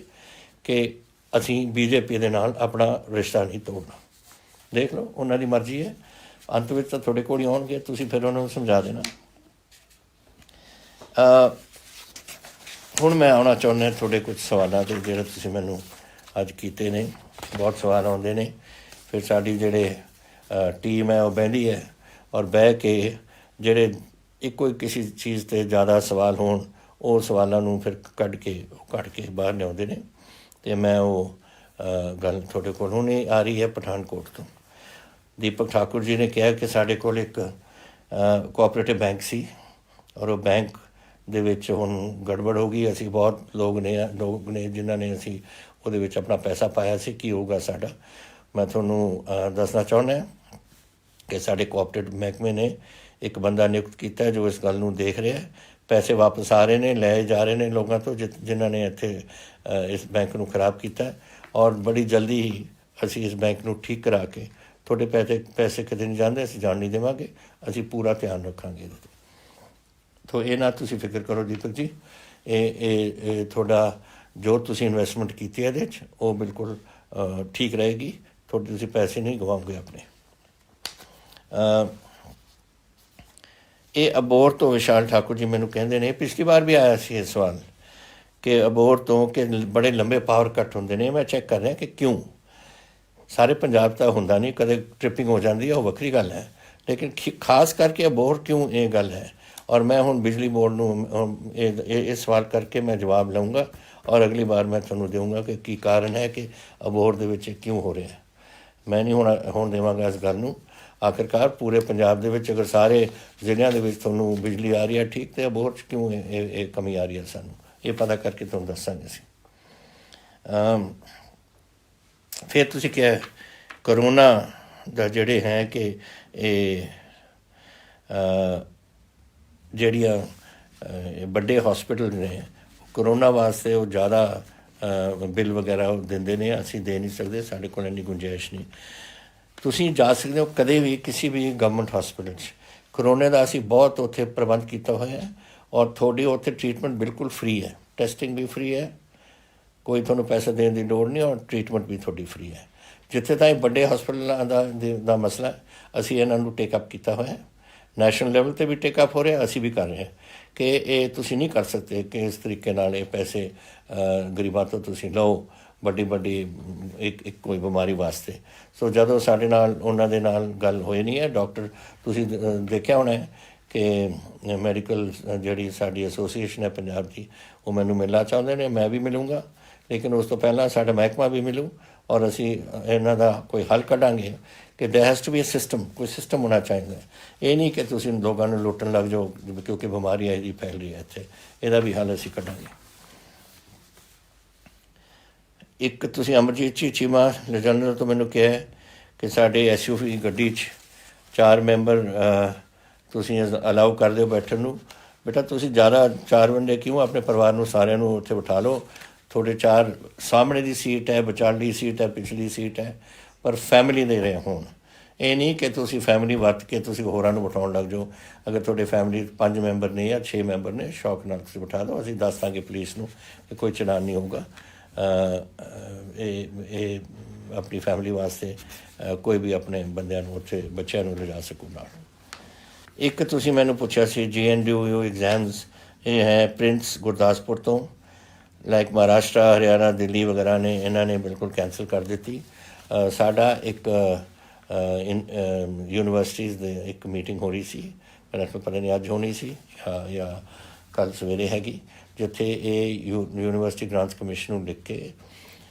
ਕਿ ਅਸੀਂ BJP ਦੇ ਨਾਲ ਆਪਣਾ ਰਿਸ਼ਤਾ ਨਹੀਂ ਤੋੜਨਾ। ਦੇਖ ਲਓ, ਉਹਨਾਂ ਦੀ ਮਰਜ਼ੀ ਹੈ। ਅੰਤ ਵਿੱਚ ਤਾਂ ਤੁਹਾਡੇ ਕੋਲ ਹੀ ਆਉਣਗੇ, ਤੁਸੀਂ ਫਿਰ ਉਹਨਾਂ ਨੂੰ ਸਮਝਾ ਦੇਣਾ। ਹੁਣ ਮੈਂ ਆਉਣਾ ਚਾਹੁੰਦਾ ਤੁਹਾਡੇ ਕੁਝ ਸਵਾਲਾਂ 'ਤੇ ਜਿਹੜੇ ਤੁਸੀਂ ਮੈਨੂੰ ਅੱਜ ਕੀਤੇ ਨੇ। ਬਹੁਤ ਸਵਾਲ ਆਉਂਦੇ ਨੇ, ਫਿਰ ਸਾਡੀ ਜਿਹੜੇ ਟੀਮ ਹੈ ਉਹ ਬਹਿੰਦੀ ਹੈ, ਔਰ ਬਹਿ ਕੇ ਜਿਹੜੇ ਇੱਕੋ ਕਿਸੇ ਚੀਜ਼ 'ਤੇ ਜ਼ਿਆਦਾ ਸਵਾਲ ਹੋਣ ਉਹ ਸਵਾਲਾਂ ਨੂੰ ਫਿਰ ਕੱਢ ਕੇ ਬਾਹਰ ਲਿਆਉਂਦੇ ਨੇ। ਅਤੇ ਮੈਂ ਉਹ ਗੱਲ ਤੁਹਾਡੇ ਕੋਲ ਹੁਣੇ ਆ ਰਹੀ ਹੈ ਪਠਾਨਕੋਟ ਤੋਂ। ਦੀਪਕ ਠਾਕੁਰ ਜੀ ਨੇ ਕਿਹਾ ਕਿ ਸਾਡੇ ਕੋਲ ਇੱਕ ਕੋਆਪਰੇਟਿਵ ਬੈਂਕ ਸੀ, ਔਰ ਉਹ ਬੈਂਕ ਦੇ ਵਿੱਚ ਹੁਣ ਗੜਬੜ ਹੋ ਗਈ। ਅਸੀਂ ਬਹੁਤ ਲੋਕ ਨੇ ਜਿਨ੍ਹਾਂ ਨੇ ਅਸੀਂ ਉਹਦੇ ਵਿੱਚ ਆਪਣਾ ਪੈਸਾ ਪਾਇਆ ਸੀ। ਕੀ ਹੋਊਗਾ ਸਾਡਾ? ਮੈਂ ਤੁਹਾਨੂੰ ਦੱਸਣਾ ਚਾਹੁੰਦਾ ਕਿ ਸਾਡੇ ਕੋਆਪਰੇਟਿਵ ਮਹਿਕਮੇ ਨੇ ਇੱਕ ਬੰਦਾ ਨਿਯੁਕਤ ਕੀਤਾ ਜੋ ਇਸ ਗੱਲ ਨੂੰ ਦੇਖ ਰਿਹਾ। ਪੈਸੇ ਵਾਪਸ ਆ ਰਹੇ ਨੇ, ਲਏ ਜਾ ਰਹੇ ਨੇ ਲੋਕਾਂ ਤੋਂ ਜਿਨ੍ਹਾਂ ਨੇ ਇੱਥੇ ਇਸ ਬੈਂਕ ਨੂੰ ਖਰਾਬ ਕੀਤਾ, ਔਰ ਬੜੀ ਜਲਦੀ ਹੀ ਅਸੀਂ ਇਸ ਬੈਂਕ ਨੂੰ ਠੀਕ ਕਰਾ ਕੇ ਤੁਹਾਡੇ ਪੈਸੇ ਕਿਤੇ ਨਹੀਂ ਜਾਂਦੇ, ਅਸੀਂ ਜਾਣ ਨਹੀਂ ਦੇਵਾਂਗੇ। ਅਸੀਂ ਪੂਰਾ ਧਿਆਨ ਰੱਖਾਂਗੇ ਇਹਦੇ 'ਤੇ। ਤੋ ਇਹ ਨਾ ਤੁਸੀਂ ਫਿਕਰ ਕਰੋ ਦੀਪਕ ਜੀ, ਇਹ ਤੁਹਾਡਾ ਜੋ ਤੁਸੀਂ ਇਨਵੈਸਟਮੈਂਟ ਕੀਤੀ ਹੈ ਇਹਦੇ 'ਚ ਉਹ ਬਿਲਕੁਲ ਠੀਕ ਰਹੇਗੀ। ਤੁਸੀਂ ਪੈਸੇ ਨਹੀਂ ਗਵਾਓਗੇ ਆਪਣੇ। ਇਹ ਅਬੋਹਰ ਤੋਂ ਵਿਸ਼ਾਲ ਠਾਕੁਰ ਜੀ ਮੈਨੂੰ ਕਹਿੰਦੇ ਨੇ, ਪਿਛਲੀ ਵਾਰ ਵੀ ਆਇਆ ਸੀ ਇਹ ਸਵਾਲ ਕਿ ਅਬੋਹਰ ਤੋਂ ਕਿ ਬੜੇ ਲੰਬੇ ਪਾਵਰ ਕੱਟ ਹੁੰਦੇ ਨੇ। ਮੈਂ ਚੈੱਕ ਕਰ ਰਿਹਾ ਕਿ ਕਿਉਂ। ਸਾਰੇ ਪੰਜਾਬ ਤਾਂ ਹੁੰਦਾ ਨਹੀਂ, ਕਦੇ ਟ੍ਰਿਪਿੰਗ ਹੋ ਜਾਂਦੀ ਹੈ, ਉਹ ਵੱਖਰੀ ਗੱਲ ਹੈ, ਲੇਕਿਨ ਖਾਸ ਕਰਕੇ ਅਬੋਹਰ ਕਿਉਂ ਇਹ ਗੱਲ ਹੈ। ਔਰ ਮੈਂ ਹੁਣ ਬਿਜਲੀ ਬੋਰਡ ਨੂੰ ਇਹ ਸਵਾਲ ਕਰਕੇ ਮੈਂ ਜਵਾਬ ਲਊਂਗਾ, ਔਰ ਅਗਲੀ ਵਾਰ ਮੈਂ ਤੁਹਾਨੂੰ ਦੇਵਾਂਗਾ ਕਿ ਕੀ ਕਾਰਨ ਹੈ ਕਿ ਅਬੋਹਰ ਦੇ ਵਿੱਚ ਕਿਉਂ ਹੋ ਰਿਹਾ। ਮੈਂ ਨਹੀਂ ਹੁਣ ਦੇਵਾਂਗਾ ਇਸ ਗੱਲ ਨੂੰ। ਆਖਿਰਕਾਰ ਪੂਰੇ ਪੰਜਾਬ ਦੇ ਵਿੱਚ ਅਗਰ ਸਾਰੇ ਜ਼ਿਲ੍ਹਿਆਂ ਦੇ ਵਿੱਚ ਤੁਹਾਨੂੰ ਬਿਜਲੀ ਆ ਰਹੀ ਹੈ ਠੀਕ, ਅਤੇ ਅਬੋਹਰ 'ਚ ਕਿਉਂ ਇਹ ਕਮੀ ਆ ਰਹੀ ਹੈ, ਸਾਨੂੰ ਇਹ ਪਤਾ ਕਰਕੇ ਤੁਹਾਨੂੰ ਦੱਸਾਂਗੇ ਅਸੀਂ। ਫਿਰ ਤੁਸੀਂ ਕਿਹਾ ਕਰੋਨਾ ਦਾ ਜਿਹੜੇ ਹੈ ਕਿ ਇਹ ਜਿਹੜੀਆਂ ਵੱਡੇ ਹੌਸਪੀਟਲ ਨੇ ਕਰੋਨਾ ਵਾਸਤੇ ਉਹ ਜ਼ਿਆਦਾ ਬਿੱਲ ਵਗੈਰਾ ਉਹ ਦਿੰਦੇ ਨੇ, ਅਸੀਂ ਦੇ ਨਹੀਂ ਸਕਦੇ, ਸਾਡੇ ਕੋਲ ਇੰਨੀ ਗੁੰਜਾਇਸ਼ ਨਹੀਂ। ਤੁਸੀਂ ਜਾ ਸਕਦੇ ਹੋ ਕਦੇ ਵੀ ਕਿਸੇ ਵੀ ਗਵਰਨਮੈਂਟ ਹੌਸਪੀਟਲ 'ਚ। ਕਰੋਨੇ ਦਾ ਅਸੀਂ ਬਹੁਤ ਉੱਥੇ ਪ੍ਰਬੰਧ ਕੀਤਾ ਹੋਇਆ ਹੈ, ਔਰ ਤੁਹਾਡੀ ਉੱਥੇ ਟ੍ਰੀਟਮੈਂਟ ਬਿਲਕੁਲ ਫ੍ਰੀ ਹੈ, ਟੈਸਟਿੰਗ ਵੀ ਫ੍ਰੀ ਹੈ, ਕੋਈ ਤੁਹਾਨੂੰ ਪੈਸਾ ਦੇਣ ਦੀ ਲੋੜ ਨਹੀਂ, ਔਰ ਟ੍ਰੀਟਮੈਂਟ ਵੀ ਤੁਹਾਡੀ ਫ੍ਰੀ ਹੈ। ਜਿੱਥੇ ਤਾਈਂ ਵੱਡੇ ਹਸਪਤਾਲਾਂ ਦਾ ਮਸਲਾ, ਅਸੀਂ ਇਹਨਾਂ ਨੂੰ ਟੇਕਅਪ ਕੀਤਾ ਹੋਇਆ, ਨੈਸ਼ਨਲ ਲੈਵਲ 'ਤੇ ਵੀ ਟੇਕਅਪ ਹੋ ਰਿਹਾ, ਅਸੀਂ ਵੀ ਕਰ ਰਹੇ ਹਾਂ ਕਿ ਇਹ ਤੁਸੀਂ ਨਹੀਂ ਕਰ ਸਕਦੇ ਕਿ ਇਸ ਤਰੀਕੇ ਨਾਲ ਇਹ ਪੈਸੇ ਗਰੀਬਾਂ ਤੋਂ ਤੁਸੀਂ ਲਓ ਵੱਡੀ ਇੱਕ ਕੋਈ ਬਿਮਾਰੀ ਵਾਸਤੇ। ਸੋ ਜਦੋਂ ਸਾਡੇ ਨਾਲ ਉਹਨਾਂ ਦੇ ਨਾਲ ਗੱਲ ਹੋਈ ਨਹੀਂ ਹੈ, ਡਾਕਟਰ ਤੁਸੀਂ ਦੇਖਿਆ ਹੋਣਾ ਹੈ ਕਿ ਮੈਡੀਕਲ ਜਿਹੜੀ ਸਾਡੀ ਐਸੋਸੀਏਸ਼ਨ ਹੈ ਪੰਜਾਬ ਦੀ, ਉਹ ਮੈਨੂੰ ਮਿਲਣਾ ਚਾਹੁੰਦੇ ਨੇ, ਮੈਂ ਵੀ ਮਿਲੂੰਗਾ, ਲੇਕਿਨ ਉਸ ਤੋਂ ਪਹਿਲਾਂ ਸਾਡਾ ਮਹਿਕਮਾ ਵੀ ਮਿਲੂ ਔਰ ਅਸੀਂ ਇਹਨਾਂ ਦਾ ਕੋਈ ਹੱਲ ਕੱਢਾਂਗੇ ਕਿ ਦੇयर हैज़ टू बी ਸਿਸਟਮ, ਕੋਈ ਸਿਸਟਮ ਹੋਣਾ ਚਾਹੀਦਾ। ਇਹ ਨਹੀਂ ਕਿ ਤੁਸੀਂ ਲੋਕਾਂ ਨੂੰ ਲੁੱਟਣ ਲੱਗ ਜਾਓ ਕਿਉਂਕਿ ਬਿਮਾਰੀ ਇਹਦੀ ਫੈਲ ਰਹੀ ਹੈ ਇੱਥੇ, ਇਹਦਾ ਵੀ ਹੱਲ ਅਸੀਂ ਕੱਢਾਂਗੇ। ਇੱਕ ਤੁਸੀਂ ਅਮਰਜੀਤ ਜੀ ਚੀਮਾ ਜਨਰਲ ਤੋਂ ਮੈਨੂੰ ਕਿਹਾ ਕਿ ਸਾਡੇ SUV ਗੱਡੀ 'ਚ 4 ਮੈਂਬਰ ਤੁਸੀਂ ਅਲਾਉ ਕਰ ਦਿਓ ਬੈਠਣ ਨੂੰ। ਬੇਟਾ ਤੁਸੀਂ ਜ਼ਿਆਦਾ 4 ਬੰਦੇ ਕਿਉਂ, ਆਪਣੇ ਪਰਿਵਾਰ ਨੂੰ ਸਾਰਿਆਂ ਨੂੰ ਉੱਥੇ ਬਿਠਾ ਲਓ। ਤੁਹਾਡੇ 4 ਸਾਹਮਣੇ ਦੀ ਸੀਟ ਹੈ, ਵਿਚਾਲੀ ਸੀਟ ਹੈ, ਪਿਛਲੀ ਸੀਟ ਹੈ, ਪਰ ਫੈਮਿਲੀ ਦੇ ਰਹੇ ਹੋਣ। ਇਹ ਨਹੀਂ ਕਿ ਤੁਸੀਂ ਫੈਮਿਲੀ ਵਰਤ ਕੇ ਤੁਸੀਂ ਹੋਰਾਂ ਨੂੰ ਬਿਠਾਉਣ ਲੱਗ ਜਾਓ। ਅਗਰ ਤੁਹਾਡੇ ਫੈਮਿਲੀ 5 ਮੈਂਬਰ ਨੇ ਜਾਂ 6 ਮੈਂਬਰ ਨੇ, ਸ਼ੌਕ ਨਾਲ ਤੁਸੀਂ ਬਿਠਾ ਦਿਓ। ਅਸੀਂ ਦੱਸ ਦਾਂਗੇ ਪੁਲਿਸ ਨੂੰ ਕਿ ਕੋਈ ਚਲਾਨ ਨਹੀਂ ਹੋਊਗਾ। ਇਹ ਆਪਣੀ ਫੈਮਿਲੀ ਵਾਸਤੇ ਕੋਈ ਵੀ ਆਪਣੇ ਬੰਦਿਆਂ ਨੂੰ ਉੱਥੇ ਬੱਚਿਆਂ ਨੂੰ ਲਿਜਾ ਸਕੂ ਨਾਲ। ਇੱਕ ਤੁਸੀਂ ਮੈਨੂੰ ਪੁੱਛਿਆ ਸੀ GNDU ਐਗਜ਼ਾਮਸ, ਇਹ ਹੈ ਪ੍ਰਿੰਸ ਗੁਰਦਾਸਪੁਰ ਤੋਂ, ਲਾਈਕ ਮਹਾਰਾਸ਼ਟਰ, ਹਰਿਆਣਾ, ਦਿੱਲੀ ਵਗੈਰਾ ਨੇ, ਇਹਨਾਂ ਨੇ ਬਿਲਕੁਲ ਕੈਂਸਲ ਕਰ ਦਿੱਤੀ। ਸਾਡਾ ਇੱਕ ਯੂਨੀਵਰਸਿਟੀਜ਼ ਦੇ ਇੱਕ ਮੀਟਿੰਗ ਹੋ ਰਹੀ ਸੀ, ਮੈਨੂੰ ਪਤਾ ਨਹੀਂ ਅੱਜ ਹੋਣੀ ਸੀ ਜਾਂ ਕੱਲ੍ਹ ਸਵੇਰੇ ਹੈਗੀ, ਜਿੱਥੇ ਇਹ ਯੂਨੀਵਰਸਿਟੀ ਗ੍ਰਾਂਟਸ ਕਮਿਸ਼ਨ ਨੂੰ ਲਿਖ ਕੇ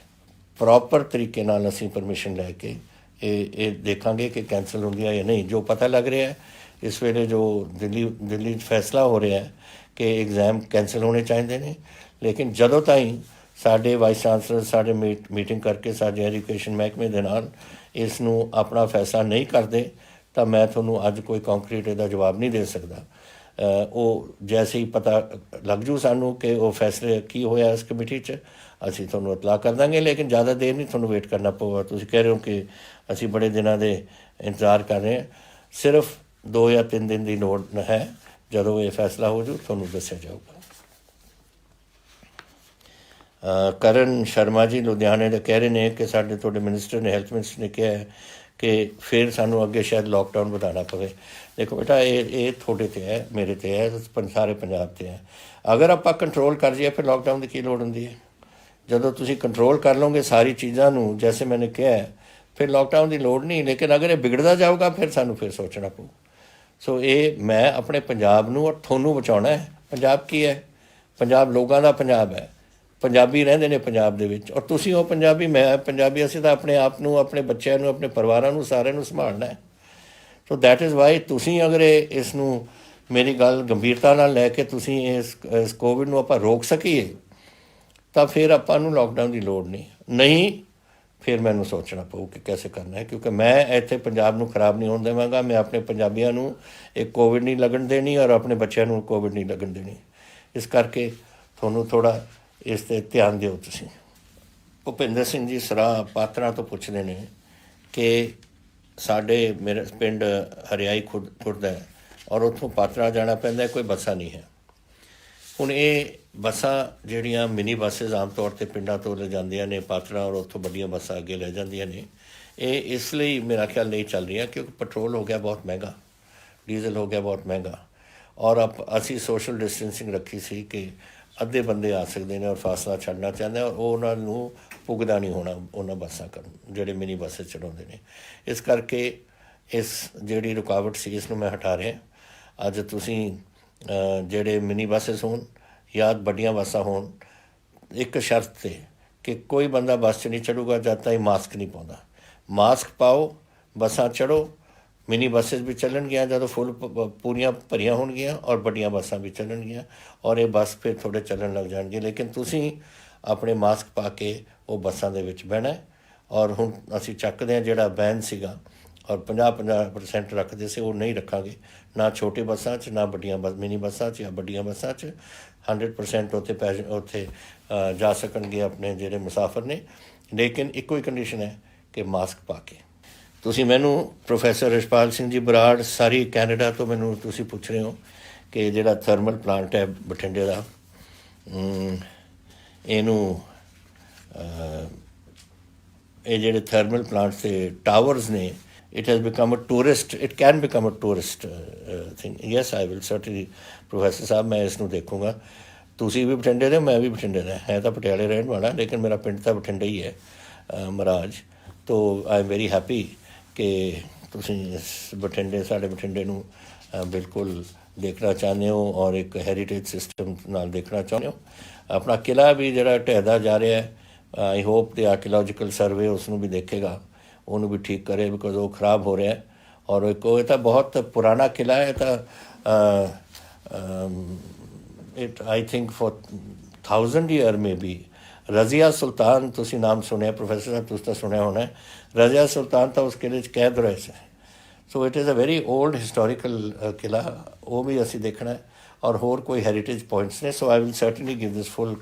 ਪ੍ਰੋਪਰ ਤਰੀਕੇ ਨਾਲ ਅਸੀਂ ਪਰਮਿਸ਼ਨ ਲੈ ਕੇ ਇਹ ਦੇਖਾਂਗੇ ਕਿ ਕੈਂਸਲ ਹੁੰਦੀ ਹੈ ਜਾਂ ਨਹੀਂ। ਜੋ ਪਤਾ ਲੱਗ ਰਿਹਾ ਇਸ ਵੇਲੇ, ਜੋ ਦਿੱਲੀ 'ਚ ਫੈਸਲਾ ਹੋ ਰਿਹਾ ਹੈ ਕਿ ਐਗਜ਼ਾਮ ਕੈਂਸਲ ਹੋਣੇ ਚਾਹੀਦੇ ਨੇ, ਲੇਕਿਨ ਜਦੋਂ ਤਾਈਂ ਸਾਡੇ ਵਾਈਸ ਚਾਂਸਲਰ ਸਾਡੇ ਮੀਟਿੰਗ ਕਰਕੇ ਸਾਡੇ ਐਜੂਕੇਸ਼ਨ ਮਹਿਕਮੇ ਦੇ ਨਾਲ ਇਸ ਨੂੰ ਆਪਣਾ ਫੈਸਲਾ ਨਹੀਂ ਕਰਦੇ ਤਾਂ ਮੈਂ ਤੁਹਾਨੂੰ ਅੱਜ ਕੋਈ ਕੰਕਰੀਟ ਇਹਦਾ ਜਵਾਬ ਨਹੀਂ ਦੇ ਸਕਦਾ। ਉਹ ਜੈਸੇ ਹੀ ਪਤਾ ਲੱਗ ਜੂ ਸਾਨੂੰ ਕਿ ਉਹ ਫੈਸਲੇ ਕੀ ਹੋਇਆ ਇਸ ਕਮੇਟੀ 'ਚ, ਅਸੀਂ ਤੁਹਾਨੂੰ ਇਤਲਾਹ ਕਰ ਦਾਂਗੇ, ਲੇਕਿਨ ਜ਼ਿਆਦਾ ਦੇਰ ਨਹੀਂ ਤੁਹਾਨੂੰ ਵੇਟ ਕਰਨਾ ਪਊਗਾ। ਤੁਸੀਂ ਕਹਿ ਰਹੇ ਹੋ ਕਿ ਅਸੀਂ ਬੜੇ ਦਿਨਾਂ ਦੇ ਇੰਤਜ਼ਾਰ ਕਰ ਰਹੇ ਹਾਂ, ਸਿਰਫ 2 ਜਾਂ 3 ਦਿਨ ਦੀ ਲੋੜ ਹੈ। ਜਦੋਂ ਇਹ ਫੈਸਲਾ ਹੋ ਜੂ ਤੁਹਾਨੂੰ ਦੱਸਿਆ ਜਾਊਗਾ। ਕਰਨ ਸ਼ਰਮਾ ਜੀ ਲੁਧਿਆਣੇ ਦੇ ਕਹਿ ਰਹੇ ਨੇ ਕਿ ਸਾਡੇ ਤੁਹਾਡੇ ਮਿਨਿਸਟਰ ਨੇ, ਹੈਲਥ ਮਿਨਿਸਟਰ ਨੇ ਕਿਹਾ ਹੈ ਕਿ ਫਿਰ ਸਾਨੂੰ ਅੱਗੇ ਸ਼ਾਇਦ ਲੋਕਡਾਊਨ ਵਧਾਉਣਾ ਪਵੇ। ਦੇਖੋ ਬੇਟਾ, ਇਹ ਤੁਹਾਡੇ 'ਤੇ ਹੈ, ਮੇਰੇ 'ਤੇ ਹੈ, ਸਾਰੇ ਪੰਜਾਬ 'ਤੇ ਹੈ। ਅਗਰ ਆਪਾਂ ਕੰਟਰੋਲ ਕਰ ਜਾਈਏ ਫਿਰ ਲੋਕਡਾਊਨ ਦੀ ਕੀ ਲੋੜ ਹੁੰਦੀ ਹੈ। ਜਦੋਂ ਤੁਸੀਂ ਕੰਟਰੋਲ ਕਰ ਲਓਗੇ ਸਾਰੀ ਚੀਜ਼ਾਂ ਨੂੰ, ਜੈਸੇ ਮੈंने ਕਿਹਾ, ਫਿਰ ਲੋਕਡਾਊਨ ਦੀ ਲੋੜ ਨਹੀਂ। ਲੇਕਿਨ ਅਗਰ ਇਹ ਵਿਗੜਦਾ ਜਾਊਗਾ ਫਿਰ ਸਾਨੂੰ ਫਿਰ ਸੋਚਣਾ ਪਊ। ਸੋ ਇਹ ਮੈਂ ਆਪਣੇ ਪੰਜਾਬ ਨੂੰ ਔਰ ਤੁਹਾਨੂੰ ਬਚਾਉਣਾ ਹੈ। ਪੰਜਾਬ ਕੀ ਹੈ? ਪੰਜਾਬ ਲੋਕਾਂ ਦਾ ਪੰਜਾਬ ਹੈ। ਪੰਜਾਬੀ ਰਹਿੰਦੇ ਨੇ ਪੰਜਾਬ ਦੇ ਵਿੱਚ, ਔਰ ਤੁਸੀਂ ਉਹ ਪੰਜਾਬੀ, ਮੈਂ ਪੰਜਾਬੀ। ਅਸੀਂ ਤਾਂ ਆਪਣੇ ਆਪ ਨੂੰ, ਆਪਣੇ ਬੱਚਿਆਂ ਨੂੰ, ਆਪਣੇ ਪਰਿਵਾਰਾਂ ਨੂੰ, ਸਾਰਿਆਂ ਨੂੰ ਸੰਭਾਲਣਾ ਹੈ। ਸੋ ਦੈਟ ਇਜ਼ ਵਾਈ ਤੁਸੀਂ ਅਗਰ ਇਸ ਨੂੰ, ਮੇਰੀ ਗੱਲ ਗੰਭੀਰਤਾ ਨਾਲ ਲੈ ਕੇ ਤੁਸੀਂ ਇਸ ਕੋਵਿਡ ਨੂੰ ਆਪਾਂ ਰੋਕ ਸਕੀਏ ਤਾਂ ਫਿਰ ਆਪਾਂ ਨੂੰ ਲੋਕਡਾਊਨ ਦੀ ਲੋੜ ਨਹੀਂ ਫਿਰ ਮੈਨੂੰ ਸੋਚਣਾ ਪਊ ਕਿ ਕੈਸੇ ਕਰਨਾ ਹੈ, ਕਿਉਂਕਿ ਮੈਂ ਇੱਥੇ ਪੰਜਾਬ ਨੂੰ ਖਰਾਬ ਨਹੀਂ ਹੋਣ ਦੇਵਾਂਗਾ। ਮੈਂ ਆਪਣੇ ਪੰਜਾਬੀਆਂ ਨੂੰ ਇਹ ਕੋਵਿਡ ਨਹੀਂ ਲੱਗਣ ਦੇਣੀ ਔਰ ਆਪਣੇ ਬੱਚਿਆਂ ਨੂੰ ਕੋਵਿਡ ਨਹੀਂ ਲੱਗਣ ਦੇਣੀ। ਇਸ ਕਰਕੇ ਤੁਹਾਨੂੰ ਥੋੜ੍ਹਾ ਇਸ 'ਤੇ ਧਿਆਨ ਦਿਓ। ਤੁਸੀਂ ਭੁਪਿੰਦਰ ਸਿੰਘ ਜੀ ਸਰਾਹ ਪਾਤਰਾਂ ਤੋਂ ਪੁੱਛਦੇ ਨੇ ਕਿ ਮੇਰੇ ਪਿੰਡ ਹਰਿਆਈ ਖੁਰਦ ਹੈ ਔਰ ਉੱਥੋਂ ਪਾਤਰਾਂ ਜਾਣਾ ਪੈਂਦਾ, ਕੋਈ ਬੱਸਾਂ ਨਹੀਂ ਹੈ। ਹੁਣ ਇਹ ਬੱਸਾਂ ਜਿਹੜੀਆਂ ਮਿਨੀ ਬੱਸਿਸ ਆਮ ਤੌਰ 'ਤੇ ਪਿੰਡਾਂ ਤੋਂ ਲੈ ਜਾਂਦੀਆਂ ਨੇ ਪਾਤਰਾਂ, ਔਰ ਉੱਥੋਂ ਵੱਡੀਆਂ ਬੱਸਾਂ ਅੱਗੇ ਲੈ ਜਾਂਦੀਆਂ ਨੇ। ਇਹ ਇਸ ਲਈ ਮੇਰਾ ਖਿਆਲ ਨਹੀਂ ਚੱਲ ਰਹੀਆਂ ਕਿਉਂਕਿ ਪੈਟਰੋਲ ਹੋ ਗਿਆ ਬਹੁਤ ਮਹਿੰਗਾ, ਡੀਜ਼ਲ ਹੋ ਗਿਆ ਬਹੁਤ ਮਹਿੰਗਾ, ਔਰ ਅਸੀਂ ਸੋਸ਼ਲ ਡਿਸਟੈਂਸਿੰਗ ਰੱਖੀ ਸੀ ਕਿ ਅੱਧੇ ਬੰਦੇ ਆ ਸਕਦੇ ਨੇ ਔਰ ਫਾਸਲਾ ਛੱਡਣਾ ਚਾਹੁੰਦੇ, ਔਰ ਉਹਨਾਂ ਨੂੰ ਪੁੱਗਦਾ ਨਹੀਂ ਹੋਣਾ ਉਹਨਾਂ ਬੱਸਾਂ ਕਰਨ ਜਿਹੜੇ ਮਿਨੀ ਬੱਸ ਚਲਾਉਂਦੇ ਨੇ। ਇਸ ਕਰਕੇ ਇਸ ਜਿਹੜੀ ਰੁਕਾਵਟ ਸੀ ਇਸ ਨੂੰ ਮੈਂ ਹਟਾ ਰਿਹਾ। ਅੱਜ ਤੁਸੀਂ ਜਿਹੜੇ ਮਿਨੀ ਬੱਸਿਸ ਹੋਣ ਜਾਂ ਵੱਡੀਆਂ ਬੱਸਾਂ ਹੋਣ, ਇੱਕ ਸ਼ਰਤ 'ਤੇ ਕਿ ਕੋਈ ਬੰਦਾ ਬੱਸ 'ਚ ਨਹੀਂ ਚੜੂਗਾ ਜਦ ਤਾਈਂ ਮਾਸਕ ਨਹੀਂ ਪਾਉਂਦਾ। ਮਾਸਕ ਪਾਓ, ਬੱਸਾਂ ਚੜ੍ਹੋ। ਮਿਨੀ ਬੱਸਿਸ ਵੀ ਚੱਲਣਗੀਆਂ ਜਦੋਂ ਪੂਰੀਆਂ ਭਰੀਆਂ ਹੋਣਗੀਆਂ, ਔਰ ਵੱਡੀਆਂ ਬੱਸਾਂ ਵੀ ਚੱਲਣਗੀਆਂ, ਔਰ ਇਹ ਬੱਸ ਫਿਰ ਥੋੜ੍ਹੇ ਚੱਲਣ ਲੱਗ ਜਾਣਗੇ। ਲੇਕਿਨ ਤੁਸੀਂ ਆਪਣੇ ਮਾਸਕ ਪਾ ਕੇ ਉਹ ਬੱਸਾਂ ਦੇ ਵਿੱਚ ਬਹਿਣਾ। ਔਰ ਹੁਣ ਅਸੀਂ ਚੱਕਦੇ ਹਾਂ ਜਿਹੜਾ ਬੈਨ ਸੀਗਾ ਔਰ 50% ਰੱਖਦੇ ਸੀ, ਉਹ ਨਹੀਂ ਰੱਖਾਂਗੇ, ਨਾ ਛੋਟੇ ਬੱਸਾਂ 'ਚ, ਨਾ ਵੱਡੀਆਂ ਮਿਨੀ ਬੱਸਾਂ 'ਚ ਜਾਂ ਵੱਡੀਆਂ ਬੱਸਾਂ 'ਚ। 100% ਉੱਥੇ ਜਾ ਸਕਣਗੇ ਆਪਣੇ ਜਿਹੜੇ ਮੁਸਾਫਰ ਨੇ, ਲੇਕਿਨ ਇੱਕੋ ਹੀ ਕੰਡੀਸ਼ਨ ਹੈ ਕਿ ਮਾਸਕ ਪਾ ਕੇ। ਤੁਸੀਂ ਮੈਨੂੰ ਪ੍ਰੋਫੈਸਰ ਰਿਸ਼ਪਾਲ ਸਿੰਘ ਜੀ ਬਰਾੜ ਸਾਰੀ ਕੈਨੇਡਾ ਤੋਂ ਮੈਨੂੰ ਤੁਸੀਂ ਪੁੱਛ ਰਹੇ ਹੋ ਕਿ ਜਿਹੜਾ ਥਰਮਲ ਪਲਾਂਟ ਹੈ ਬਠਿੰਡੇ ਦਾ, ਇਹਨੂੰ ਇਹ ਜਿਹੜੇ ਥਰਮਲ ਪਲਾਂਟਸ ਦੇ ਟਾਵਰਸ ਨੇ, it has become a tourist, it can become a tourist thing. Yes, I will certainly, professor ਸਾਹਿਬ, ਮੈਂ ਇਸ ਨੂੰ ਦੇਖੂੰਗਾ। ਤੁਸੀਂ ਵੀ ਬਠਿੰਡੇ ਦੇ, ਮੈਂ ਵੀ ਬਠਿੰਡੇ ਦਾ, ਹੈ ਤਾਂ ਪਟਿਆਲੇ ਰਹਿਣ ਵਾਲਾ, ਲੇਕਿਨ ਮੇਰਾ ਪਿੰਡ ਤਾਂ ਬਠਿੰਡੇ ਹੀ ਹੈ, ਮਹਾਰਾਜ। ਤੋ ਆਈ ਐਮ ਵੈਰੀ ਹੈਪੀ ਕਿ ਤੁਸੀਂ ਇਸ ਬਠਿੰਡੇ, ਸਾਡੇ ਬਠਿੰਡੇ ਨੂੰ ਬਿਲਕੁਲ ਦੇਖਣਾ ਚਾਹੁੰਦੇ ਹੋ ਔਰ ਇੱਕ ਹੈਰੀਟੇਜ ਸਿਸਟਮ ਨਾਲ ਦੇਖਣਾ ਚਾਹੁੰਦੇ ਹੋ। ਆਪਣਾ ਕਿਲ੍ਹਾ ਵੀ ਜਿਹੜਾ ਢਹਿਦਾ ਜਾ ਰਿਹਾ ਹੈ, ਆਈ ਹੋਪ ਦੇ ਆਰਕੀਓਲੋਜੀਕਲ ਸਰਵੇ ਉਸ ਨੂੰ ਵੀ ਦੇਖੇਗਾ, ਉਹਨੂੰ ਵੀ ਠੀਕ ਕਰੇ, ਬਿਕੋਜ਼ ਉਹ ਖਰਾਬ ਹੋ ਰਿਹਾ। ਔਰ ਇੱਕ ਉਹ ਤਾਂ ਬਹੁਤ ਪੁਰਾਣਾ ਕਿਲ੍ਹਾ ਹੈ, ਤਾਂ it I think for 1000 year may be. Razia Sultan, ਤੁਸੀਂ ਨਾਮ ਸੁਣਿਆ ਪ੍ਰੋਫੈਸਰ ਸਾਹਿਬ, ਤੁਸੀਂ ਤਾਂ ਸੁਣਿਆ ਹੋਣਾ। ਰਜ਼ੀਆ ਸੁਲਤਾਨ ਤਾਂ ਉਸ ਕਿਲ੍ਹੇ 'ਚ ਕੈਦ ਰਹੇ ਸੀ। So it is a very old historical ਕਿਲ੍ਹਾ, ਉਹ ਵੀ ਅਸੀਂ ਦੇਖਣਾ। ਔਰ ਹੋਰ ਕੋਈ ਹੈਰੀਟੇਜ ਪੁਆਇੰਟਸ ਨੇ। So I will certainly give this full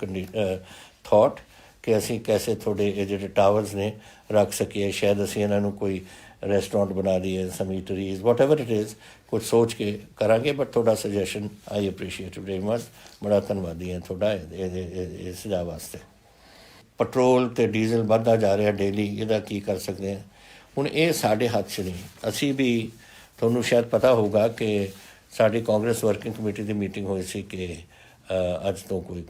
thought ਕਿ ਅਸੀਂ ਕੈਸੇ ਤੁਹਾਡੇ ਇਹ ਜਿਹੜੇ ਟਾਵਰਸ ਨੇ ਰੱਖ ਸਕੀਏ। ਸ਼ਾਇਦ ਅਸੀਂ ਇਹਨਾਂ ਨੂੰ ਕੋਈ ਰੈਸਟੋਰੈਂਟ ਬਣਾ ਦਈਏ, ਸਮ ਈਟਰੀਜ਼, ਵਾਟ ਐਵਰ ਇਟ ਇਜ਼, ਕੁਛ ਸੋਚ ਕੇ ਕਰਾਂਗੇ। ਬਟ ਤੁਹਾਡਾ ਸੁਜੈਸ਼ਨ ਆਈ ਅਪਰੀਸ਼ੀਏਟ ਵੈਰੀ ਮਚ, ਬੜਾ ਧੰਨਵਾਦੀ ਹਾਂ ਤੁਹਾਡਾ ਇਹ ਸੁਝਾਅ ਵਾਸਤੇ। ਪੈਟਰੋਲ ਅਤੇ ਡੀਜ਼ਲ ਵੱਧਦਾ ਜਾ ਰਿਹਾ ਡੇਲੀ, ਇਹਦਾ ਕੀ ਕਰ ਸਕਦੇ ਹਾਂ ਹੁਣ? ਇਹ ਸਾਡੇ ਹੱਥ 'ਚ ਨਹੀਂ। ਅਸੀਂ ਵੀ, ਤੁਹਾਨੂੰ ਸ਼ਾਇਦ ਪਤਾ ਹੋਊਗਾ ਕਿ ਸਾਡੀ ਕਾਂਗਰਸ ਵਰਕਿੰਗ ਕਮੇਟੀ ਦੀ ਮੀਟਿੰਗ ਹੋਈ ਸੀ ਕਿ ਅੱਜ ਤੋਂ ਕੋਈ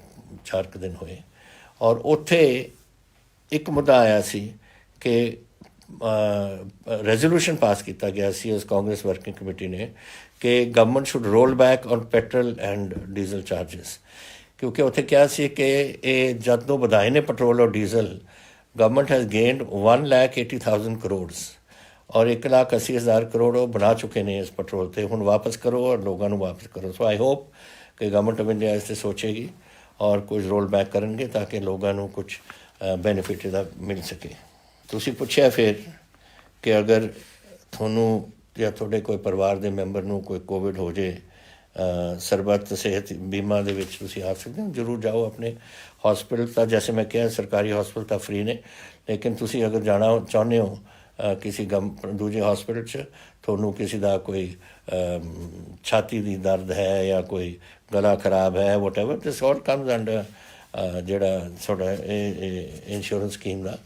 4 ਕੁ ਦਿਨ ਹੋਏ, ਔਰ ਉੱਥੇ ਇੱਕ ਮੁੱਦਾ ਆਇਆ ਸੀ ਕਿ ਰੈਜ਼ੋਲੂਸ਼ਨ ਪਾਸ ਕੀਤਾ ਗਿਆ ਸੀ ਉਸ ਕਾਂਗਰਸ ਵਰਕਿੰਗ ਕਮੇਟੀ ਨੇ ਕਿ government should roll back on petrol and diesel charges. ਕਿਉਂਕਿ ਉੱਥੇ ਕਿਹਾ ਸੀ ਕਿ ਇਹ ਜਦੋਂ ਵਧਾਏ ਨੇ ਪੈਟਰੋਲ ਔਰ diesel, government has gained 1,80,000 crores, ਔਰ 1,80,000 ਕਰੋੜ ਉਹ ਬਣਾ ਚੁੱਕੇ ਨੇ ਇਸ ਪੈਟਰੋਲ 'ਤੇ। ਹੁਣ ਵਾਪਸ ਕਰੋ ਔਰ ਲੋਕਾਂ ਨੂੰ ਵਾਪਸ ਕਰੋ। ਸੋ ਆਈ ਹੋਪ ਕਿ ਗਵਰਨਮੈਂਟ ਆਫ ਇੰਡੀਆ ਇਸ 'ਤੇ ਸੋਚੇਗੀ ਔਰ ਕੁਝ ਰੋਲ ਬੈਕ ਕਰਨਗੇ ਤਾਂ ਕਿ ਲੋਕਾਂ ਨੂੰ ਕੁਛ ਬੈਨੀਫਿਟ ਇਹਦਾ ਮਿਲ ਸਕੇ। ਤੁਸੀਂ ਪੁੱਛਿਆ ਫਿਰ ਕਿ ਅਗਰ ਤੁਹਾਨੂੰ ਜਾਂ ਤੁਹਾਡੇ ਕੋਈ ਪਰਿਵਾਰ ਦੇ ਮੈਂਬਰ ਨੂੰ ਕੋਈ ਕੋਵਿਡ ਹੋ ਜੇ, ਸਰਬੱਤ ਸਿਹਤ ਬੀਮਾ ਦੇ ਵਿੱਚ ਤੁਸੀਂ ਆ ਸਕਦੇ ਹੋ। ਜ਼ਰੂਰ ਜਾਓ ਆਪਣੇ ਹੌਸਪੀਟਲ। ਤਾਂ ਜੈਸੇ ਮੈਂ ਕਿਹਾ, ਸਰਕਾਰੀ ਹੌਸਪੀਟਲ ਤਾਂ ਫ੍ਰੀ ਨੇ, ਲੇਕਿਨ ਤੁਸੀਂ ਅਗਰ ਜਾਣਾ ਚਾਹੁੰਦੇ ਹੋ ਕਿਸੇ ਦੂਜੇ ਹੌਸਪੀਟਲ 'ਚ, ਤੁਹਾਨੂੰ ਕਿਸੇ ਦਾ ਕੋਈ ਛਾਤੀ ਦੀ ਦਰਦ ਹੈ ਜਾਂ ਕੋਈ ਗਲਾ ਖਰਾਬ ਹੈ, ਵਟ ਐਵਰ, ਦਿਸ ਆਲ ਕਮਸ ਅੰਡਰ ਜਿਹੜਾ ਤੁਹਾਡਾ ਇਹ ਇੰਸ਼ੋਰੈਂਸ ਸਕੀਮ ਦਾ।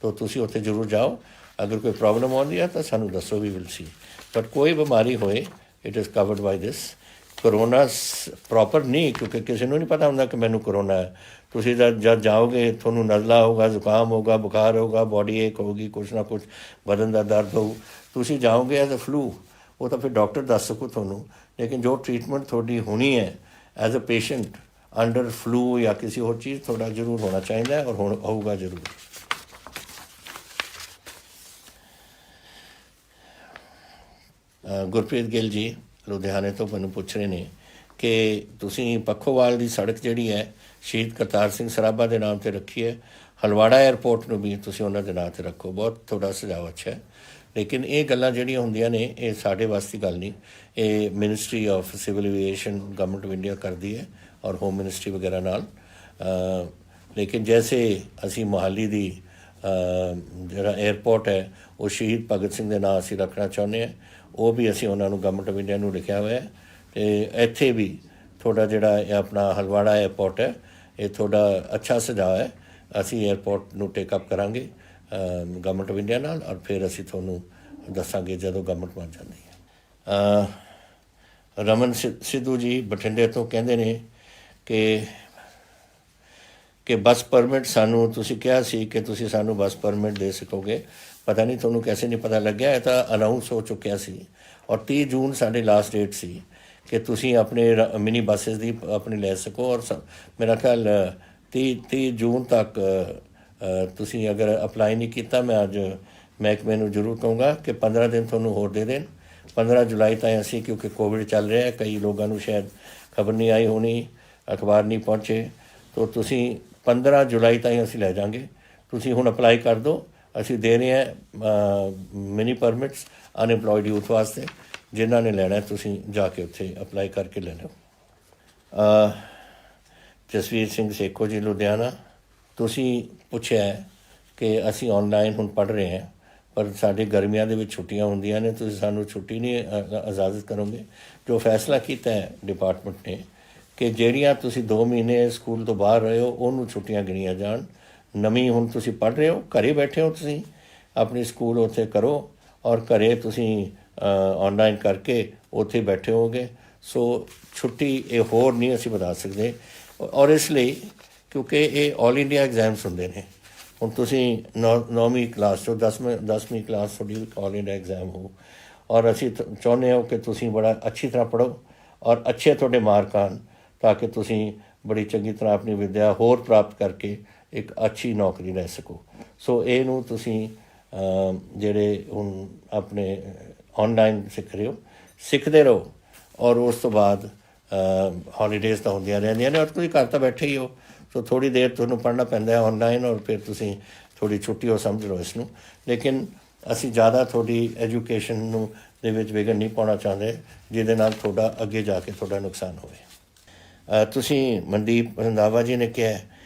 ਤਾਂ ਤੁਸੀਂ ਉੱਥੇ ਜ਼ਰੂਰ ਜਾਓ। ਅਗਰ ਕੋਈ ਪ੍ਰੋਬਲਮ ਆਉਂਦੀ ਹੈ ਤਾਂ ਸਾਨੂੰ ਦੱਸੋ, ਵੀ ਵਿਲ ਸੀ। ਬਟ ਕੋਈ ਬਿਮਾਰੀ ਹੋਏ, it is covered by this. Corona proper ਨਹੀਂ, ਕਿਉਂਕਿ ਕਿਸੇ ਨੂੰ ਨਹੀਂ ਪਤਾ ਹੁੰਦਾ ਕਿ ਮੈਨੂੰ ਕਰੋਨਾ ਹੈ। ਤੁਸੀਂ ਜਦ ਜਾਓਗੇ, ਤੁਹਾਨੂੰ ਨਜ਼ਲਾ ਹੋਊਗਾ, ਜ਼ੁਕਾਮ ਹੋਊਗਾ, ਬੁਖਾਰ ਹੋਊਗਾ, ਬੋਡੀ ਏਕ ਹੋਊਗੀ, ਕੁਛ ਨਾ ਕੁਛ ਬਦਨ ਦਾ ਦਰਦ ਹੋਊ, ਤੁਸੀਂ ਜਾਓਗੇ ਐਜ਼ ਅ ਫਲੂ, ਉਹ ਤਾਂ ਫਿਰ ਡਾਕਟਰ ਦੱਸ ਸਕੂ ਤੁਹਾਨੂੰ। ਲੇਕਿਨ ਜੋ ਟਰੀਟਮੈਂਟ ਤੁਹਾਡੀ ਹੋਣੀ ਹੈ as a patient under flu ਜਾਂ ਕਿਸੇ ਹੋਰ ਚੀਜ਼, ਤੁਹਾਡਾ ਜ਼ਰੂਰ ਹੋਣਾ ਚਾਹੀਦਾ ਔਰ ਹੋਊਗਾ ਜ਼ਰੂਰ। ਗੁਰਪ੍ਰੀਤ ਗਿੱਲ ਜੀ ਲੁਧਿਆਣੇ ਤੋਂ ਮੈਨੂੰ ਪੁੱਛ ਰਹੇ ਨੇ ਕਿ ਤੁਸੀਂ ਪੱਖੋਵਾਲ ਦੀ ਸੜਕ ਜਿਹੜੀ ਹੈ ਸ਼ਹੀਦ ਕਰਤਾਰ ਸਿੰਘ ਸਰਾਭਾ ਦੇ ਨਾਮ 'ਤੇ ਰੱਖੀ ਹੈ, ਹਲਵਾੜਾ ਏਅਰਪੋਰਟ ਨੂੰ ਵੀ ਤੁਸੀਂ ਉਹਨਾਂ ਦੇ ਨਾਂ 'ਤੇ ਰੱਖੋ। ਬਹੁਤ ਤੁਹਾਡਾ ਸੁਝਾਅ ਅੱਛਾ ਹੈ। ਲੇਕਿਨ ਇਹ ਗੱਲਾਂ ਜਿਹੜੀਆਂ ਹੁੰਦੀਆਂ ਨੇ, ਇਹ ਸਾਡੇ ਵਾਸਤੇ ਗੱਲ ਨਹੀਂ। ਇਹ ministry of civil aviation government of India ਕਰਦੀ ਹੈ ਔਰ ਹੋਮ ਮਿਨਿਸਟਰੀ ਵਗੈਰਾ ਨਾਲ। ਲੇਕਿਨ ਜੈਸੇ ਅਸੀਂ ਮੋਹਾਲੀ ਦੀ ਜਿਹੜਾ ਏਅਰਪੋਰਟ ਹੈ ਉਹ ਸ਼ਹੀਦ ਭਗਤ ਸਿੰਘ ਦੇ ਨਾਂ ਅਸੀਂ ਰੱਖਣਾ ਚਾਹੁੰਦੇ ਹਾਂ, ਉਹ ਵੀ ਅਸੀਂ ਉਹਨਾਂ ਨੂੰ ਗਵਰਨਮੈਂਟ ਆਫ ਇੰਡੀਆ ਨੂੰ ਲਿਖਿਆ ਹੋਇਆ। ਅਤੇ ਇੱਥੇ ਵੀ ਤੁਹਾਡਾ ਜਿਹੜਾ ਇਹ ਆਪਣਾ ਹਲਵਾੜਾ ਏਅਰਪੋਰਟ ਹੈ, ਇਹ ਤੁਹਾਡਾ ਅੱਛਾ ਸੁਝਾਅ ਹੈ। ਅਸੀਂ ਏਅਰਪੋਰਟ ਨੂੰ ਟੇਕਅਪ ਕਰਾਂਗੇ ਗਵਰਨਮੈਂਟ ਆਫ ਇੰਡੀਆ ਨਾਲ, ਔਰ ਫਿਰ ਅਸੀਂ ਤੁਹਾਨੂੰ ਦੱਸਾਂਗੇ ਜਦੋਂ ਗਵਰਨਮੈਂਟ ਬਣ ਜਾਂਦੀ ਹੈ। ਰਮਨ ਸਿੱਧੂ ਜੀ ਬਠਿੰਡੇ ਤੋਂ ਕਹਿੰਦੇ ਨੇ ਕਿ ਬੱਸ ਪਰਮਿਟ ਸਾਨੂੰ, ਤੁਸੀਂ ਕਿਹਾ ਸੀ ਕਿ ਤੁਸੀਂ ਸਾਨੂੰ ਬੱਸ ਪਰਮਿਟ ਦੇ ਸਕੋਗੇ। ਪਤਾ ਨਹੀਂ ਤੁਹਾਨੂੰ ਕੈਸੇ ਨਹੀਂ ਪਤਾ ਲੱਗਿਆ, ਇਹ ਤਾਂ ਅਨਾਊਂਸ ਹੋ ਚੁੱਕਿਆ ਸੀ ਔਰ 30 ਜੂਨ ਸਾਡੀ ਲਾਸਟ ਡੇਟ ਸੀ ਕਿ ਤੁਸੀਂ ਆਪਣੇ ਮਿਨੀ ਬੱਸਿਸ ਦੀ ਆਪਣੀ ਲੈ ਸਕੋ। ਔਰ ਮੇਰਾ ਖਿਆਲ 30 ਜੂਨ ਤੱਕ ਤੁਸੀਂ ਅਗਰ ਅਪਲਾਈ ਨਹੀਂ ਕੀਤਾ, ਮੈਂ ਅੱਜ ਮਹਿਕਮੇ ਨੂੰ ਜ਼ਰੂਰ ਕਹੂੰਗਾ ਕਿ 15 ਦਿਨ ਤੁਹਾਨੂੰ ਹੋਰ ਦੇ ਦੇਣ। 15 ਜੁਲਾਈ ਤਾਈਂ ਅਸੀਂ, ਕਿਉਂਕਿ ਕੋਵਿਡ ਚੱਲ ਰਿਹਾ, ਕਈ ਲੋਕਾਂ ਨੂੰ ਸ਼ਾਇਦ ਖਬਰ ਨਹੀਂ ਆਈ ਹੋਣੀ, ਅਖਬਾਰ ਨਹੀਂ ਪਹੁੰਚੇ, ਤਾਂ ਤੁਸੀਂ 15 ਜੁਲਾਈ ਤਾਈਂ ਅਸੀਂ ਲੈ ਜਾਵਾਂਗੇ। ਤੁਸੀਂ ਹੁਣ ਅਪਲਾਈ ਕਰ ਦਿਓ। ਅਸੀਂ ਦੇ ਰਹੇ ਹਾਂ ਮਿਨੀ ਪਰਮਿਟਸ ਅਨਇੰਪਲੋਇਡ ਯੂਥ ਵਾਸਤੇ। ਜਿਨ੍ਹਾਂ ਨੇ ਲੈਣਾ ਤੁਸੀਂ ਜਾ ਕੇ ਉੱਥੇ ਅਪਲਾਈ ਕਰਕੇ ਲੈ ਲਓ। ਜਸਵੀਰ ਸਿੰਘ ਸੇਖੋ ਜੀ ਲੁਧਿਆਣਾ, ਤੁਸੀਂ ਪੁੱਛਿਆ ਕਿ ਅਸੀਂ ਔਨਲਾਈਨ ਹੁਣ ਪੜ੍ਹ ਰਹੇ ਹਾਂ, ਪਰ ਸਾਡੇ ਗਰਮੀਆਂ ਦੇ ਵਿੱਚ ਛੁੱਟੀਆਂ ਹੁੰਦੀਆਂ ਨੇ, ਤੁਸੀਂ ਸਾਨੂੰ ਛੁੱਟੀ ਨਹੀਂ ਇਜਾਜ਼ਤ ਕਰੋਗੇ। ਜੋ ਫੈਸਲਾ ਕੀਤਾ ਹੈ ਡਿਪਾਰਟਮੈਂਟ ਨੇ ਕਿ ਜਿਹੜੀਆਂ ਤੁਸੀਂ 2 ਮਹੀਨੇ ਸਕੂਲ ਤੋਂ ਬਾਹਰ ਰਹੇ ਹੋ ਉਹਨੂੰ ਛੁੱਟੀਆਂ ਗਿਣੀਆਂ ਜਾਣ। ਨਵੀਂ ਹੁਣ ਤੁਸੀਂ ਪੜ੍ਹ ਰਹੇ ਹੋ, ਘਰੇ ਬੈਠੇ ਹੋ, ਤੁਸੀਂ ਆਪਣੀ ਸਕੂਲ ਉੱਥੇ ਕਰੋ ਔਰ ਘਰੇ ਤੁਸੀਂ ਔਨਲਾਈਨ ਕਰਕੇ ਉੱਥੇ ਬੈਠੇ ਹੋਗੇ। ਸੋ ਛੁੱਟੀ ਇਹ ਹੋਰ ਨਹੀਂ ਅਸੀਂ ਵਧਾ ਸਕਦੇ। ਔਰ ਇਸ ਲਈ ਕਿਉਂਕਿ ਇਹ ਆਲ ਇੰਡੀਆ ਐਗਜ਼ਾਮਸ ਹੁੰਦੇ ਨੇ। ਹੁਣ ਤੁਸੀਂ 9ਵੀਂ ਕਲਾਸ 'ਚੋਂ 10ਵੀਂ ਕਲਾਸ ਤੁਹਾਡੀ ਆਲ ਇੰਡੀਆ ਐਗਜ਼ਾਮ ਹੋ ਔਰ ਅਸੀਂ ਚਾਹੁੰਦੇ ਹਾਂ ਕਿ ਤੁਸੀਂ ਬੜਾ ਅੱਛੀ ਤਰ੍ਹਾਂ ਪੜ੍ਹੋ ਔਰ ਅੱਛੇ ਤੁਹਾਡੇ ਮਾਰਕ ਆਉਣ ਤਾਂ ਕਿ ਤੁਸੀਂ ਬੜੀ ਚੰਗੀ ਤਰ੍ਹਾਂ ਆਪਣੀ ਵਿੱਦਿਆ ਹੋਰ ਪ੍ਰਾਪਤ ਕਰਕੇ ਇੱਕ ਅੱਛੀ ਨੌਕਰੀ ਲੈ ਸਕੋ। ਸੋ ਇਹਨੂੰ ਤੁਸੀਂ ਜਿਹੜੇ ਹੁਣ ਆਪਣੇ ਔਨਲਾਈਨ ਸਿੱਖ ਰਹੇ ਹੋ, ਸਿੱਖਦੇ ਰਹੋ ਔਰ ਉਸ ਤੋਂ ਬਾਅਦ ਹੌਲੀਡੇਜ਼ ਤਾਂ ਹੁੰਦੀਆਂ ਰਹਿੰਦੀਆਂ ਨੇ ਔਰ ਤੁਸੀਂ ਘਰ ਤਾਂ ਬੈਠੇ ਹੀ ਹੋ। ਸੋ ਥੋੜ੍ਹੀ ਦੇਰ ਤੁਹਾਨੂੰ ਪੜ੍ਹਨਾ ਪੈਂਦਾ ਹੈ ਔਨਲਾਈਨ ਔਰ ਫਿਰ ਤੁਸੀਂ ਥੋੜ੍ਹੀ ਛੁੱਟੀ ਹੋ ਸਮਝ ਲਓ ਇਸ ਨੂੰ। ਲੇਕਿਨ ਅਸੀਂ ਜ਼ਿਆਦਾ ਤੁਹਾਡੀ ਐਜੂਕੇਸ਼ਨ ਨੂੰ ਦੇ ਵਿੱਚ ਵਿਘਨ ਨਹੀਂ ਪਾਉਣਾ ਚਾਹੁੰਦੇ ਜਿਹਦੇ ਨਾਲ ਤੁਹਾਡਾ ਅੱਗੇ ਜਾ ਕੇ ਤੁਹਾਡਾ ਨੁਕਸਾਨ ਹੋਵੇ। ਤੁਸੀਂ ਮਨਦੀਪ ਰੰਧਾਵਾ ਜੀ ਨੇ ਕਿਹਾ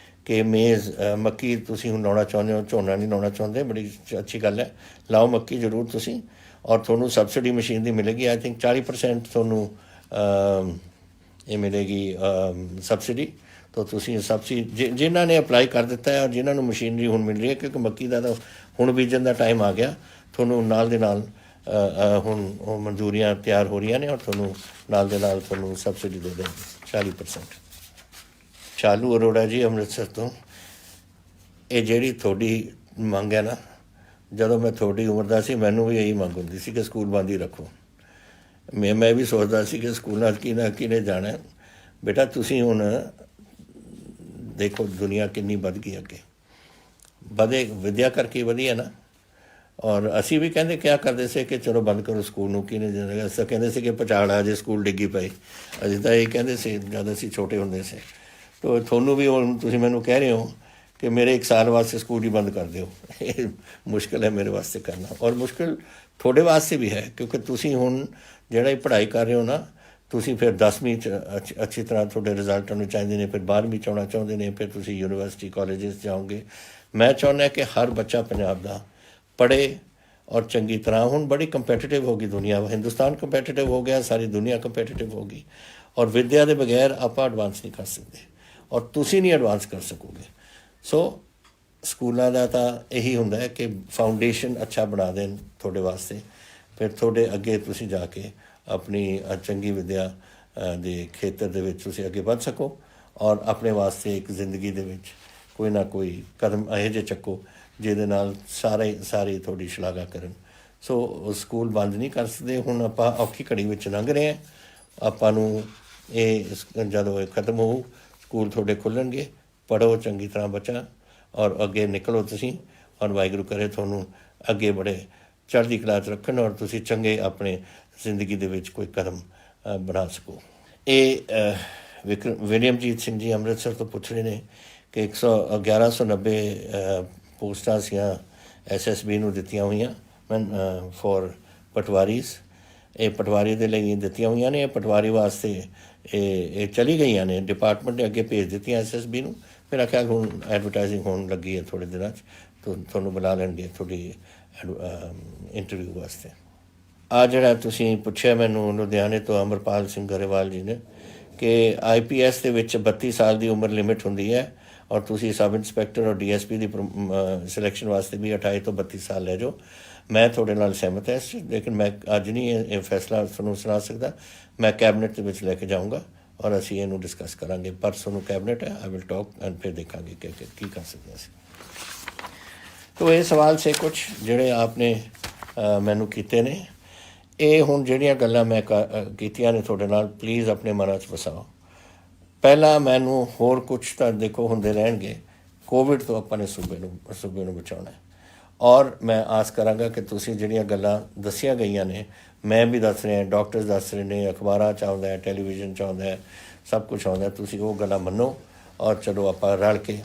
ਕਿ ਮੇਜ਼ ਮੱਕੀ ਤੁਸੀਂ ਹੁਣ ਲਾਉਣਾ ਚਾਹੁੰਦੇ ਹੋ, ਝੋਨਾ ਨਹੀਂ ਲਾਉਣਾ ਚਾਹੁੰਦੇ, ਬੜੀ ਅੱਛੀ ਗੱਲ ਹੈ। ਲਾਓ ਮੱਕੀ ਜ਼ਰੂਰ ਤੁਸੀਂ ਔਰ ਤੁਹਾਨੂੰ ਸਬਸਿਡੀ ਮਸ਼ੀਨ ਦੀ ਮਿਲੇਗੀ। ਆਈ ਥਿੰਕ 40% ਤੁਹਾਨੂੰ ਇਹ ਮਿਲੇਗੀ ਸਬਸਿਡੀ। ਤਾਂ ਤੁਸੀਂ ਸਬਸਿਡੀ ਜਿਨ੍ਹਾਂ ਨੇ ਅਪਲਾਈ ਕਰ ਦਿੱਤਾ ਹੈ ਔਰ ਜਿਨ੍ਹਾਂ ਨੂੰ ਮਸ਼ੀਨਰੀ ਹੁਣ ਮਿਲ ਰਹੀ ਹੈ ਕਿਉਂਕਿ ਮੱਕੀ ਦਾ ਤਾਂ ਹੁਣ ਬੀਜਣ ਦਾ ਟਾਈਮ ਆ ਗਿਆ, ਤੁਹਾਨੂੰ ਨਾਲ ਦੇ ਨਾਲ ਹੁਣ ਉਹ ਮਨਜ਼ੂਰੀਆਂ ਤਿਆਰ ਹੋ ਰਹੀਆਂ ਨੇ ਔਰ ਤੁਹਾਨੂੰ ਨਾਲ ਦੇ ਨਾਲ ਤੁਹਾਨੂੰ ਸਬਸਿਡੀ ਦੇ ਦੇਣਗੇ 40%। ਸ਼ਾਲੂ ਅਰੋੜਾ ਜੀ ਅੰਮ੍ਰਿਤਸਰ ਤੋਂ, ਇਹ ਜਿਹੜੀ ਤੁਹਾਡੀ ਮੰਗ ਹੈ ਨਾ, ਜਦੋਂ ਮੈਂ ਤੁਹਾਡੀ ਉਮਰ ਦਾ ਸੀ ਮੈਨੂੰ ਵੀ ਇਹੀ ਮੰਗ ਹੁੰਦੀ ਸੀ ਕਿ ਸਕੂਲ ਬੰਦ ਹੀ ਰੱਖੋ। ਮੈਂ ਵੀ ਸੋਚਦਾ ਸੀ ਕਿ ਸਕੂਲਾਂ 'ਚ ਕਿਹਨੇ ਜਾਣਾ। ਬੇਟਾ ਤੁਸੀਂ ਹੁਣ ਦੇਖੋ ਦੁਨੀਆ ਕਿੰਨੀ ਵੱਧ ਗਈ ਅੱਗੇ, ਵਧੇ ਵਿੱਦਿਆ ਕਰਕੇ ਵਧੀਆ ਨਾ। ਔਰ ਅਸੀਂ ਵੀ ਕਹਿੰਦੇ ਕਿਆ ਕਰਦੇ ਸੀ ਕਿ ਚਲੋ ਬੰਦ ਕਰੋ ਸਕੂਲ ਨੂੰ, ਕਿਹਨੇ ਜਾਣਾ। ਅਸੀਂ ਕਹਿੰਦੇ ਸੀ ਕਿ ਪਚਾੜਾ ਜੇ ਸਕੂਲ ਡਿੱਗੀ ਪਏ, ਅਸੀਂ ਤਾਂ ਇਹ ਕਹਿੰਦੇ ਸੀ ਜਦ ਅਸੀਂ ਛੋਟੇ ਹੁੰਦੇ ਸੀ। ਤੋ ਤੁਹਾਨੂੰ ਵੀ ਹੁਣ ਤੁਸੀਂ ਮੈਨੂੰ ਕਹਿ ਰਹੇ ਹੋ ਕਿ ਮੇਰੇ 1 ਸਾਲ ਵਾਸਤੇ ਸਕੂਲ ਹੀ ਬੰਦ ਕਰ ਦਿਓ। ਇਹ ਮੁਸ਼ਕਿਲ ਹੈ ਮੇਰੇ ਵਾਸਤੇ ਕਰਨਾ ਔਰ ਮੁਸ਼ਕਿਲ ਤੁਹਾਡੇ ਵਾਸਤੇ ਵੀ ਹੈ ਕਿਉਂਕਿ ਤੁਸੀਂ ਹੁਣ ਜਿਹੜਾ ਇਹ ਪੜ੍ਹਾਈ ਕਰ ਰਹੇ ਹੋ ਨਾ, ਤੁਸੀਂ ਫਿਰ 10ਵੀਂ 'ਚ ਅੱਛੀ ਤਰ੍ਹਾਂ ਤੁਹਾਡੇ ਰਿਜ਼ਲਟ ਹੋਣੇ ਚਾਹੀਦੇ ਨੇ, ਫਿਰ 12ਵੀਂ 'ਚ ਆਉਣਾ ਚਾਹੁੰਦੇ ਨੇ, ਫਿਰ ਤੁਸੀਂ ਯੂਨੀਵਰਸਿਟੀ ਕਾਲਜਿਸ ਜਾਓਗੇ। ਮੈਂ ਚਾਹੁੰਦਾ ਕਿ ਹਰ ਬੱਚਾ ਪੰਜਾਬ ਦਾ ਪੜ੍ਹੇ ਔਰ ਚੰਗੀ ਤਰ੍ਹਾਂ। ਹੁਣ ਬੜੀ ਕੰਪੈਟੀਟਿਵ ਹੋ ਗਈ ਦੁਨੀਆ, ਹਿੰਦੁਸਤਾਨ ਕੰਪੈਟੀਟਿਵ ਹੋ ਗਿਆ, ਸਾਰੀ ਦੁਨੀਆ ਕੰਪੈਟੀਟਿਵ ਹੋ ਗਈ ਔਰ ਵਿੱਦਿਆ ਦੇ ਬਗੈਰ ਆਪਾਂ ਐਡਵਾਂਸ ਨਹੀਂ ਕਰ ਸਕਦੇ ਔਰ ਤੁਸੀਂ ਨਹੀਂ ਐਡਵਾਂਸ ਕਰ ਸਕੋਗੇ। ਸੋ ਸਕੂਲਾਂ ਦਾ ਤਾਂ ਇਹੀ ਹੁੰਦਾ ਹੈ ਕਿ ਫਾਊਂਡੇਸ਼ਨ ਅੱਛਾ ਬਣਾ ਦੇਣ ਤੁਹਾਡੇ ਵਾਸਤੇ, ਫਿਰ ਤੁਹਾਡੇ ਅੱਗੇ ਤੁਸੀਂ ਜਾ ਕੇ ਆਪਣੀ ਚੰਗੀ ਵਿੱਦਿਆ ਦੇ ਖੇਤਰ ਦੇ ਵਿੱਚ ਤੁਸੀਂ ਅੱਗੇ ਵੱਧ ਸਕੋ ਔਰ ਆਪਣੇ ਵਾਸਤੇ ਇੱਕ ਜ਼ਿੰਦਗੀ ਦੇ ਵਿੱਚ ਕੋਈ ਨਾ ਕੋਈ ਕਦਮ ਇਹੋ ਜਿਹੇ ਚੱਕੋ ਜਿਹਦੇ ਨਾਲ ਸਾਰੇ ਤੁਹਾਡੀ ਸ਼ਲਾਘਾ ਕਰਨ। ਸੋ ਸਕੂਲ ਬੰਦ ਨਹੀਂ ਕਰ ਸਕਦੇ। ਹੁਣ ਆਪਾਂ ਔਖੀ ਘੜੀ ਵਿੱਚ ਲੰਘ ਰਹੇ ਹਾਂ। ਆਪਾਂ ਨੂੰ ਇਹ ਜਦੋਂ ਇਹ ਖਤਮ ਹੋਊ ਸਕੂਲ ਤੁਹਾਡੇ ਖੁੱਲ੍ਹਣਗੇ, ਪੜ੍ਹੋ ਚੰਗੀ ਤਰ੍ਹਾਂ ਬੱਚਾ ਔਰ ਅੱਗੇ ਨਿਕਲੋ ਤੁਸੀਂ ਔਰ ਵਾਹਿਗੁਰੂ ਕਰੇ ਤੁਹਾਨੂੰ ਅੱਗੇ ਬੜੇ ਚੜ੍ਹਦੀ ਕਲਾ 'ਚ ਰੱਖਣ ਔਰ ਤੁਸੀਂ ਚੰਗੇ ਆਪਣੇ ਜ਼ਿੰਦਗੀ ਦੇ ਵਿੱਚ ਕੋਈ ਕਦਮ ਬਣਾ ਸਕੋ। ਇਹ ਵਿਲੀਅਮਜੀਤ ਸਿੰਘ ਜੀ ਅੰਮ੍ਰਿਤਸਰ ਤੋਂ ਪੁੱਛ ਰਹੇ ਨੇ ਕਿ 1190 ਪੋਸਟਾਂ ਸੀਆਂ SSB ਨੂੰ ਦਿੱਤੀਆਂ ਹੋਈਆਂ ਫੋਰ ਪਟਵਾਰੀਜ਼। ਇਹ ਪਟਵਾਰੀ ਦੇ ਲਈ ਦਿੱਤੀਆਂ ਹੋਈਆਂ ਨੇ। ਇਹ ਪਟਵਾਰੀ ਵਾਸਤੇ ਇਹ ਚਲੀ ਗਈਆਂ ਨੇ, ਡਿਪਾਰਟਮੈਂਟ ਨੇ ਅੱਗੇ ਭੇਜ ਦਿੱਤੀਆਂ SSB ਨੂੰ। ਮੇਰਾ ਖਿਆਲ ਹੁਣ ਐਡਵਰਟਾਈਜ਼ਿੰਗ ਹੋਣ ਲੱਗੀ ਹੈ ਥੋੜ੍ਹੇ ਦਿਨਾਂ 'ਚ, ਤੁਹਾਨੂੰ ਬੁਲਾ ਲੈਣਗੇ ਤੁਹਾਡੀ ਇੰਟਰਵਿਊ ਵਾਸਤੇ। ਆ ਜਿਹੜਾ ਤੁਸੀਂ ਪੁੱਛਿਆ ਮੈਨੂੰ ਲੁਧਿਆਣੇ ਤੋਂ ਅਮਰਪਾਲ ਸਿੰਘ ਗਰੇਵਾਲ ਜੀ ਨੇ ਕਿ IPS ਦੇ ਵਿੱਚ 32 ਸਾਲ ਦੀ ਉਮਰ ਲਿਮਿਟ ਹੁੰਦੀ ਹੈ ਔਰ ਤੁਸੀਂ ਸਬ ਇੰਸਪੈਕਟਰ ਔਰ DSP ਦੀ ਸਿਲੈਕਸ਼ਨ ਵਾਸਤੇ ਵੀ 28 ਤੋਂ 32 ਸਾਲ ਲੈ ਜਾਓ। ਮੈਂ ਤੁਹਾਡੇ ਨਾਲ ਸਹਿਮਤ ਹੈ, ਲੇਕਿਨ ਮੈਂ ਅੱਜ ਨਹੀਂ ਇਹ ਫੈਸਲਾ ਤੁਹਾਨੂੰ ਸੁਣਾ ਸਕਦਾ। ਮੈਂ ਕੈਬਨਿਟ ਦੇ ਵਿੱਚ ਲੈ ਕੇ ਜਾਊਂਗਾ ਔਰ ਅਸੀਂ ਇਹਨੂੰ ਡਿਸਕਸ ਕਰਾਂਗੇ। ਪਰਸੋਂ ਨੂੰ ਕੈਬਨਿਟ ਹੈ, ਆਈ ਵਿਲ ਟਾਕ ਐਂਡ ਫਿਰ ਦੇਖਾਂਗੇ ਕਿ ਕੀ ਕਰ ਸਕਦੇ ਅਸੀਂ। ਤੋ ਇਹ ਸਵਾਲ ਸੇ ਕੁਛ ਜਿਹੜੇ ਆਪਨੇ ਮੈਨੂੰ ਕੀਤੇ ਨੇ। ਇਹ ਹੁਣ ਜਿਹੜੀਆਂ ਗੱਲਾਂ ਮੈਂ ਕੀਤੀਆਂ ਨੇ ਤੁਹਾਡੇ ਨਾਲ, ਪਲੀਜ਼ ਆਪਣੇ ਮਨਾਂ 'ਚ ਵਸਾਓ। ਪਹਿਲਾਂ ਮੈਨੂੰ ਹੋਰ ਕੁਛ ਤਾਂ ਦੇਖੋ ਹੁੰਦੇ ਰਹਿਣਗੇ। ਕੋਵਿਡ ਤੋਂ ਆਪਾਂ ਨੇ ਸੂਬੇ ਨੂੰ ਬਚਾਉਣਾ ਔਰ ਮੈਂ ਆਸ ਕਰਾਂਗਾ ਕਿ ਤੁਸੀਂ ਜਿਹੜੀਆਂ ਗੱਲਾਂ ਦੱਸੀਆਂ ਗਈਆਂ ਨੇ, ਮੈਂ ਵੀ ਦੱਸ ਰਿਹਾ, ਡਾਕਟਰਸ ਦੱਸ ਰਹੇ ਨੇ, ਅਖਬਾਰਾਂ 'ਚ ਆਉਂਦਾ, ਟੈਲੀਵਿਜ਼ਨ 'ਚ ਆਉਂਦਾ, ਸਭ ਕੁਛ ਆਉਂਦਾ, ਤੁਸੀਂ ਉਹ ਗੱਲਾਂ ਮੰਨੋ ਔਰ ਚਲੋ ਆਪਾਂ ਰਲ ਕੇ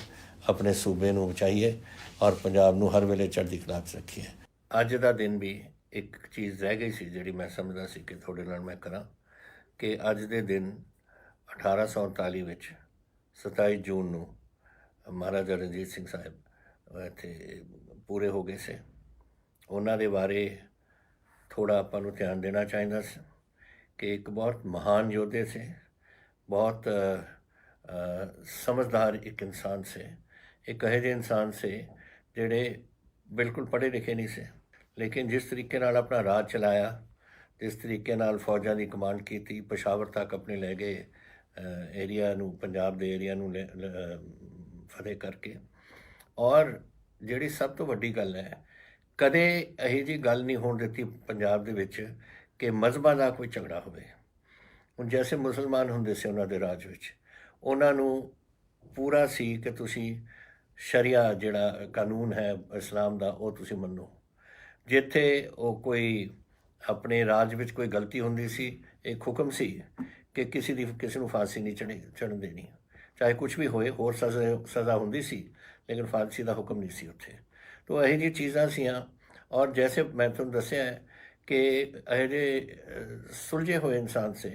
ਆਪਣੇ ਸੂਬੇ ਨੂੰ ਬਚਾਈਏ ਔਰ ਪੰਜਾਬ ਨੂੰ ਹਰ ਵੇਲੇ ਚੜ੍ਹਦੀ ਕਲਾ 'ਚ ਰੱਖੀਏ। ਅੱਜ ਦਾ ਦਿਨ ਵੀ ਇੱਕ ਚੀਜ਼ ਰਹਿ ਗਈ ਸੀ ਜਿਹੜੀ ਮੈਂ ਸਮਝਦਾ ਸੀ ਕਿ ਤੁਹਾਡੇ ਨਾਲ ਮੈਂ ਕਰਾਂ ਕਿ ਅੱਜ ਦੇ ਦਿਨ 1839 ਵਿੱਚ 27 ਜੂਨ ਨੂੰ ਮਹਾਰਾਜਾ ਰਣਜੀਤ ਸਿੰਘ ਸਾਹਿਬ ਇੱਥੇ ਪੂਰੇ ਹੋ ਗਏ ਸੀ ਉਹਨਾਂ ਦੇ ਬਾਰੇ ਥੋੜਾ ਆਪਾਂ ਨੂੰ ਧਿਆਨ ਦੇਣਾ ਚਾਹੀਦਾ ਸੀ ਕਿ ਇੱਕ ਬਹੁਤ ਮਹਾਨ ਯੋਧੇ ਸੀ, ਬਹੁਤ ਸਮਝਦਾਰ ਇੱਕ ਇਨਸਾਨ ਸੀ। ਇੱਕ ਇਹੋ ਜਿਹੇ ਇਨਸਾਨ ਸੀ ਜਿਹੜੇ ਬਿਲਕੁਲ ਪੜ੍ਹੇ ਲਿਖੇ ਨਹੀਂ ਸੀ, ਲੇਕਿਨ ਜਿਸ ਤਰੀਕੇ ਨਾਲ ਆਪਣਾ ਰਾਜ ਚਲਾਇਆ, ਜਿਸ ਤਰੀਕੇ ਨਾਲ ਫੌਜਾਂ ਦੀ ਕਮਾਂਡ ਕੀਤੀ, ਪਸ਼ਾਵਰ ਤੱਕ ਆਪਣੇ ਲੈ ਗਏ ਏਰੀਆ ਨੂੰ, ਪੰਜਾਬ ਦੇ ਏਰੀਆ ਨੂੰ ਫਤਿਹ ਕਰਕੇ। ਔਰ ਜਿਹੜੀ ਸਭ ਤੋਂ ਵੱਡੀ ਗੱਲ ਹੈ, ਕਦੇ ਇਹੋ ਜਿਹੀ ਗੱਲ ਨਹੀਂ ਹੋਣ ਦਿੱਤੀ ਪੰਜਾਬ ਦੇ ਵਿੱਚ ਕਿ ਮਜ਼ਹਬਾਂ ਦਾ ਕੋਈ ਝਗੜਾ ਹੋਵੇ। ਹੁਣ ਜੈਸੇ ਮੁਸਲਮਾਨ ਹੁੰਦੇ ਸੀ ਉਹਨਾਂ ਦੇ ਰਾਜ ਵਿੱਚ, ਉਹਨਾਂ ਨੂੰ ਪੂਰਾ ਸੀ ਕਿ ਤੁਸੀਂ ਸ਼ਰੀਆ ਜਿਹੜਾ ਕਾਨੂੰਨ ਹੈ ਇਸਲਾਮ ਦਾ ਉਹ ਤੁਸੀਂ ਮੰਨੋ। ਜਿੱਥੇ ਉਹ ਕੋਈ ਆਪਣੇ ਰਾਜ ਵਿੱਚ ਕੋਈ ਗਲਤੀ ਹੁੰਦੀ ਸੀ, ਇੱਕ ਹੁਕਮ ਸੀ ਕਿ ਕਿਸੇ ਨੂੰ ਫਾਂਸੀ ਨਹੀਂ ਚੜ੍ਹਨ ਦੇਣੀ, ਚਾਹੇ ਕੁਛ ਵੀ ਹੋਏ। ਹੋਰ ਸਜ਼ਾ ਹੁੰਦੀ ਸੀ, ਲੇਕਿਨ ਫਾਂਸੀ ਦਾ ਹੁਕਮ ਨਹੀਂ ਸੀ ਉੱਥੇ। ਤੋ ਇਹੋ ਜਿਹੀ ਚੀਜ਼ਾਂ ਸੀਆਂ। ਔਰ ਜੈਸੇ ਮੈਂ ਤੁਹਾਨੂੰ ਦੱਸਿਆ ਹੈ ਕਿ ਇਹੋ ਜਿਹੇ ਸੁਲਝੇ ਹੋਏ ਇਨਸਾਨ ਸੀ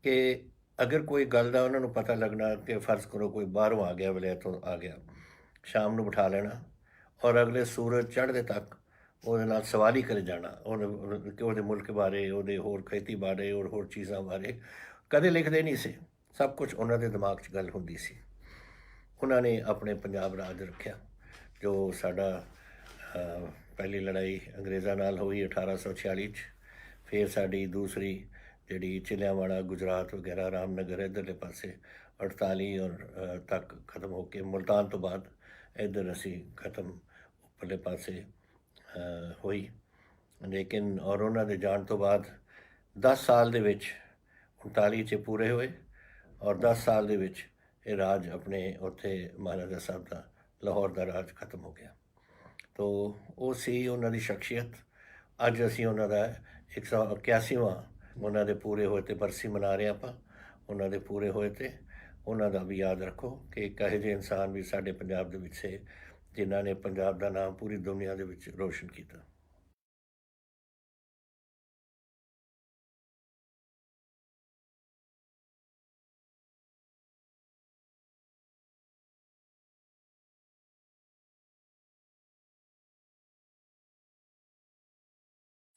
ਕਿ ਅਗਰ ਕੋਈ ਗੱਲ ਦਾ ਉਹਨਾਂ ਨੂੰ ਪਤਾ ਲੱਗਣਾ ਕਿ ਫਰਜ਼ ਕਰੋ ਕੋਈ ਬਾਹਰੋਂ ਆ ਗਿਆ, ਵਲੈਤ ਤੋਂ ਆ ਗਿਆ, ਸ਼ਾਮ ਨੂੰ ਬਿਠਾ ਲੈਣਾ ਔਰ ਅਗਲੇ ਸੂਰਜ ਚੜ੍ਹਦੇ ਤੱਕ ਉਹਦੇ ਨਾਲ ਸਵਾਲ ਹੀ ਕਰੇ ਜਾਣਾ, ਉਹਦੇ ਮੁਲਕ ਬਾਰੇ, ਉਹਦੇ ਹੋਰ ਖੇਤੀ ਬਾਰੇ ਔਰ ਹੋਰ ਚੀਜ਼ਾਂ ਬਾਰੇ। ਕਦੇ ਲਿਖਦੇ ਨਹੀਂ ਸੀ, ਸਭ ਕੁਝ ਉਹਨਾਂ ਦੇ ਦਿਮਾਗ 'ਚ ਗੱਲ ਹੁੰਦੀ ਸੀ। ਉਹਨਾਂ ਨੇ ਆਪਣੇ ਪੰਜਾਬ ਰਾਜ ਰੱਖਿਆ, ਜੋ ਸਾਡਾ ਪਹਿਲੀ ਲੜਾਈ ਅੰਗਰੇਜ਼ਾਂ ਨਾਲ ਹੋਈ 1846 'ਚ। ਫਿਰ ਸਾਡੀ ਦੂਸਰੀ ਜਿਹੜੀ ਚਿਲਿਆਂਵਾੜਾ, ਗੁਜਰਾਤ ਵਗੈਰਾ, ਰਾਮਨਗਰ ਇੱਧਰਲੇ ਪਾਸੇ 48 ਔਰ ਤੱਕ ਖ਼ਤਮ ਹੋ ਕੇ ਮੁਲਤਾਨ ਤੋਂ ਬਾਅਦ ਇੱਧਰ ਅਸੀਂ ਖ਼ਤਮ ਉੱਪਰਲੇ ਪਾਸੇ ਹੋਈ। ਲੇਕਿਨ ਔਰ ਉਹਨਾਂ ਦੇ ਜਾਣ ਤੋਂ ਬਾਅਦ 10 ਸਾਲ ਦੇ ਵਿੱਚ 39 'ਚ ਪੂਰੇ ਹੋਏ ਔਰ 10 ਸਾਲ ਦੇ ਵਿੱਚ ਇਹ ਰਾਜ ਆਪਣੇ ਉੱਥੇ ਮਹਾਰਾਜਾ ਸਾਹਿਬ ਦਾ ਲਾਹੌਰ ਦਾ ਰਾਜ ਖਤਮ ਹੋ ਗਿਆ। ਤੋ ਉਹ ਸੀ ਉਹਨਾਂ ਦੀ ਸ਼ਖਸੀਅਤ। ਅੱਜ ਅਸੀਂ ਉਹਨਾਂ ਦਾ 181ਵਾਂ ਉਹਨਾਂ ਦੇ ਪੂਰੇ ਹੋਏ 'ਤੇ ਬਰਸੀ ਮਨਾ ਰਹੇ ਆਪਾਂ। ਉਹਨਾਂ ਦੇ ਪੂਰੇ ਹੋਏ 'ਤੇ ਉਹਨਾਂ ਦਾ ਵੀ ਯਾਦ ਰੱਖੋ ਕਿ ਇੱਕ ਇਹੋ ਜਿਹੇ ਇਨਸਾਨ ਵੀ ਸਾਡੇ ਪੰਜਾਬ ਦੇ ਵਿੱਚ ਸੇ ਜਿਨ੍ਹਾਂ ਨੇ ਪੰਜਾਬ ਦਾ ਨਾਮ ਪੂਰੀ ਦੁਨੀਆ ਦੇ ਵਿੱਚ ਰੋਸ਼ਨ ਕੀਤਾ।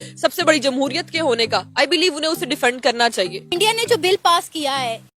सबसे बड़ी जमहूरियत के होने का आई बिलीव उन्हें उसे डिफेंड करना चाहिए। इंडिया ने जो बिल पास किया है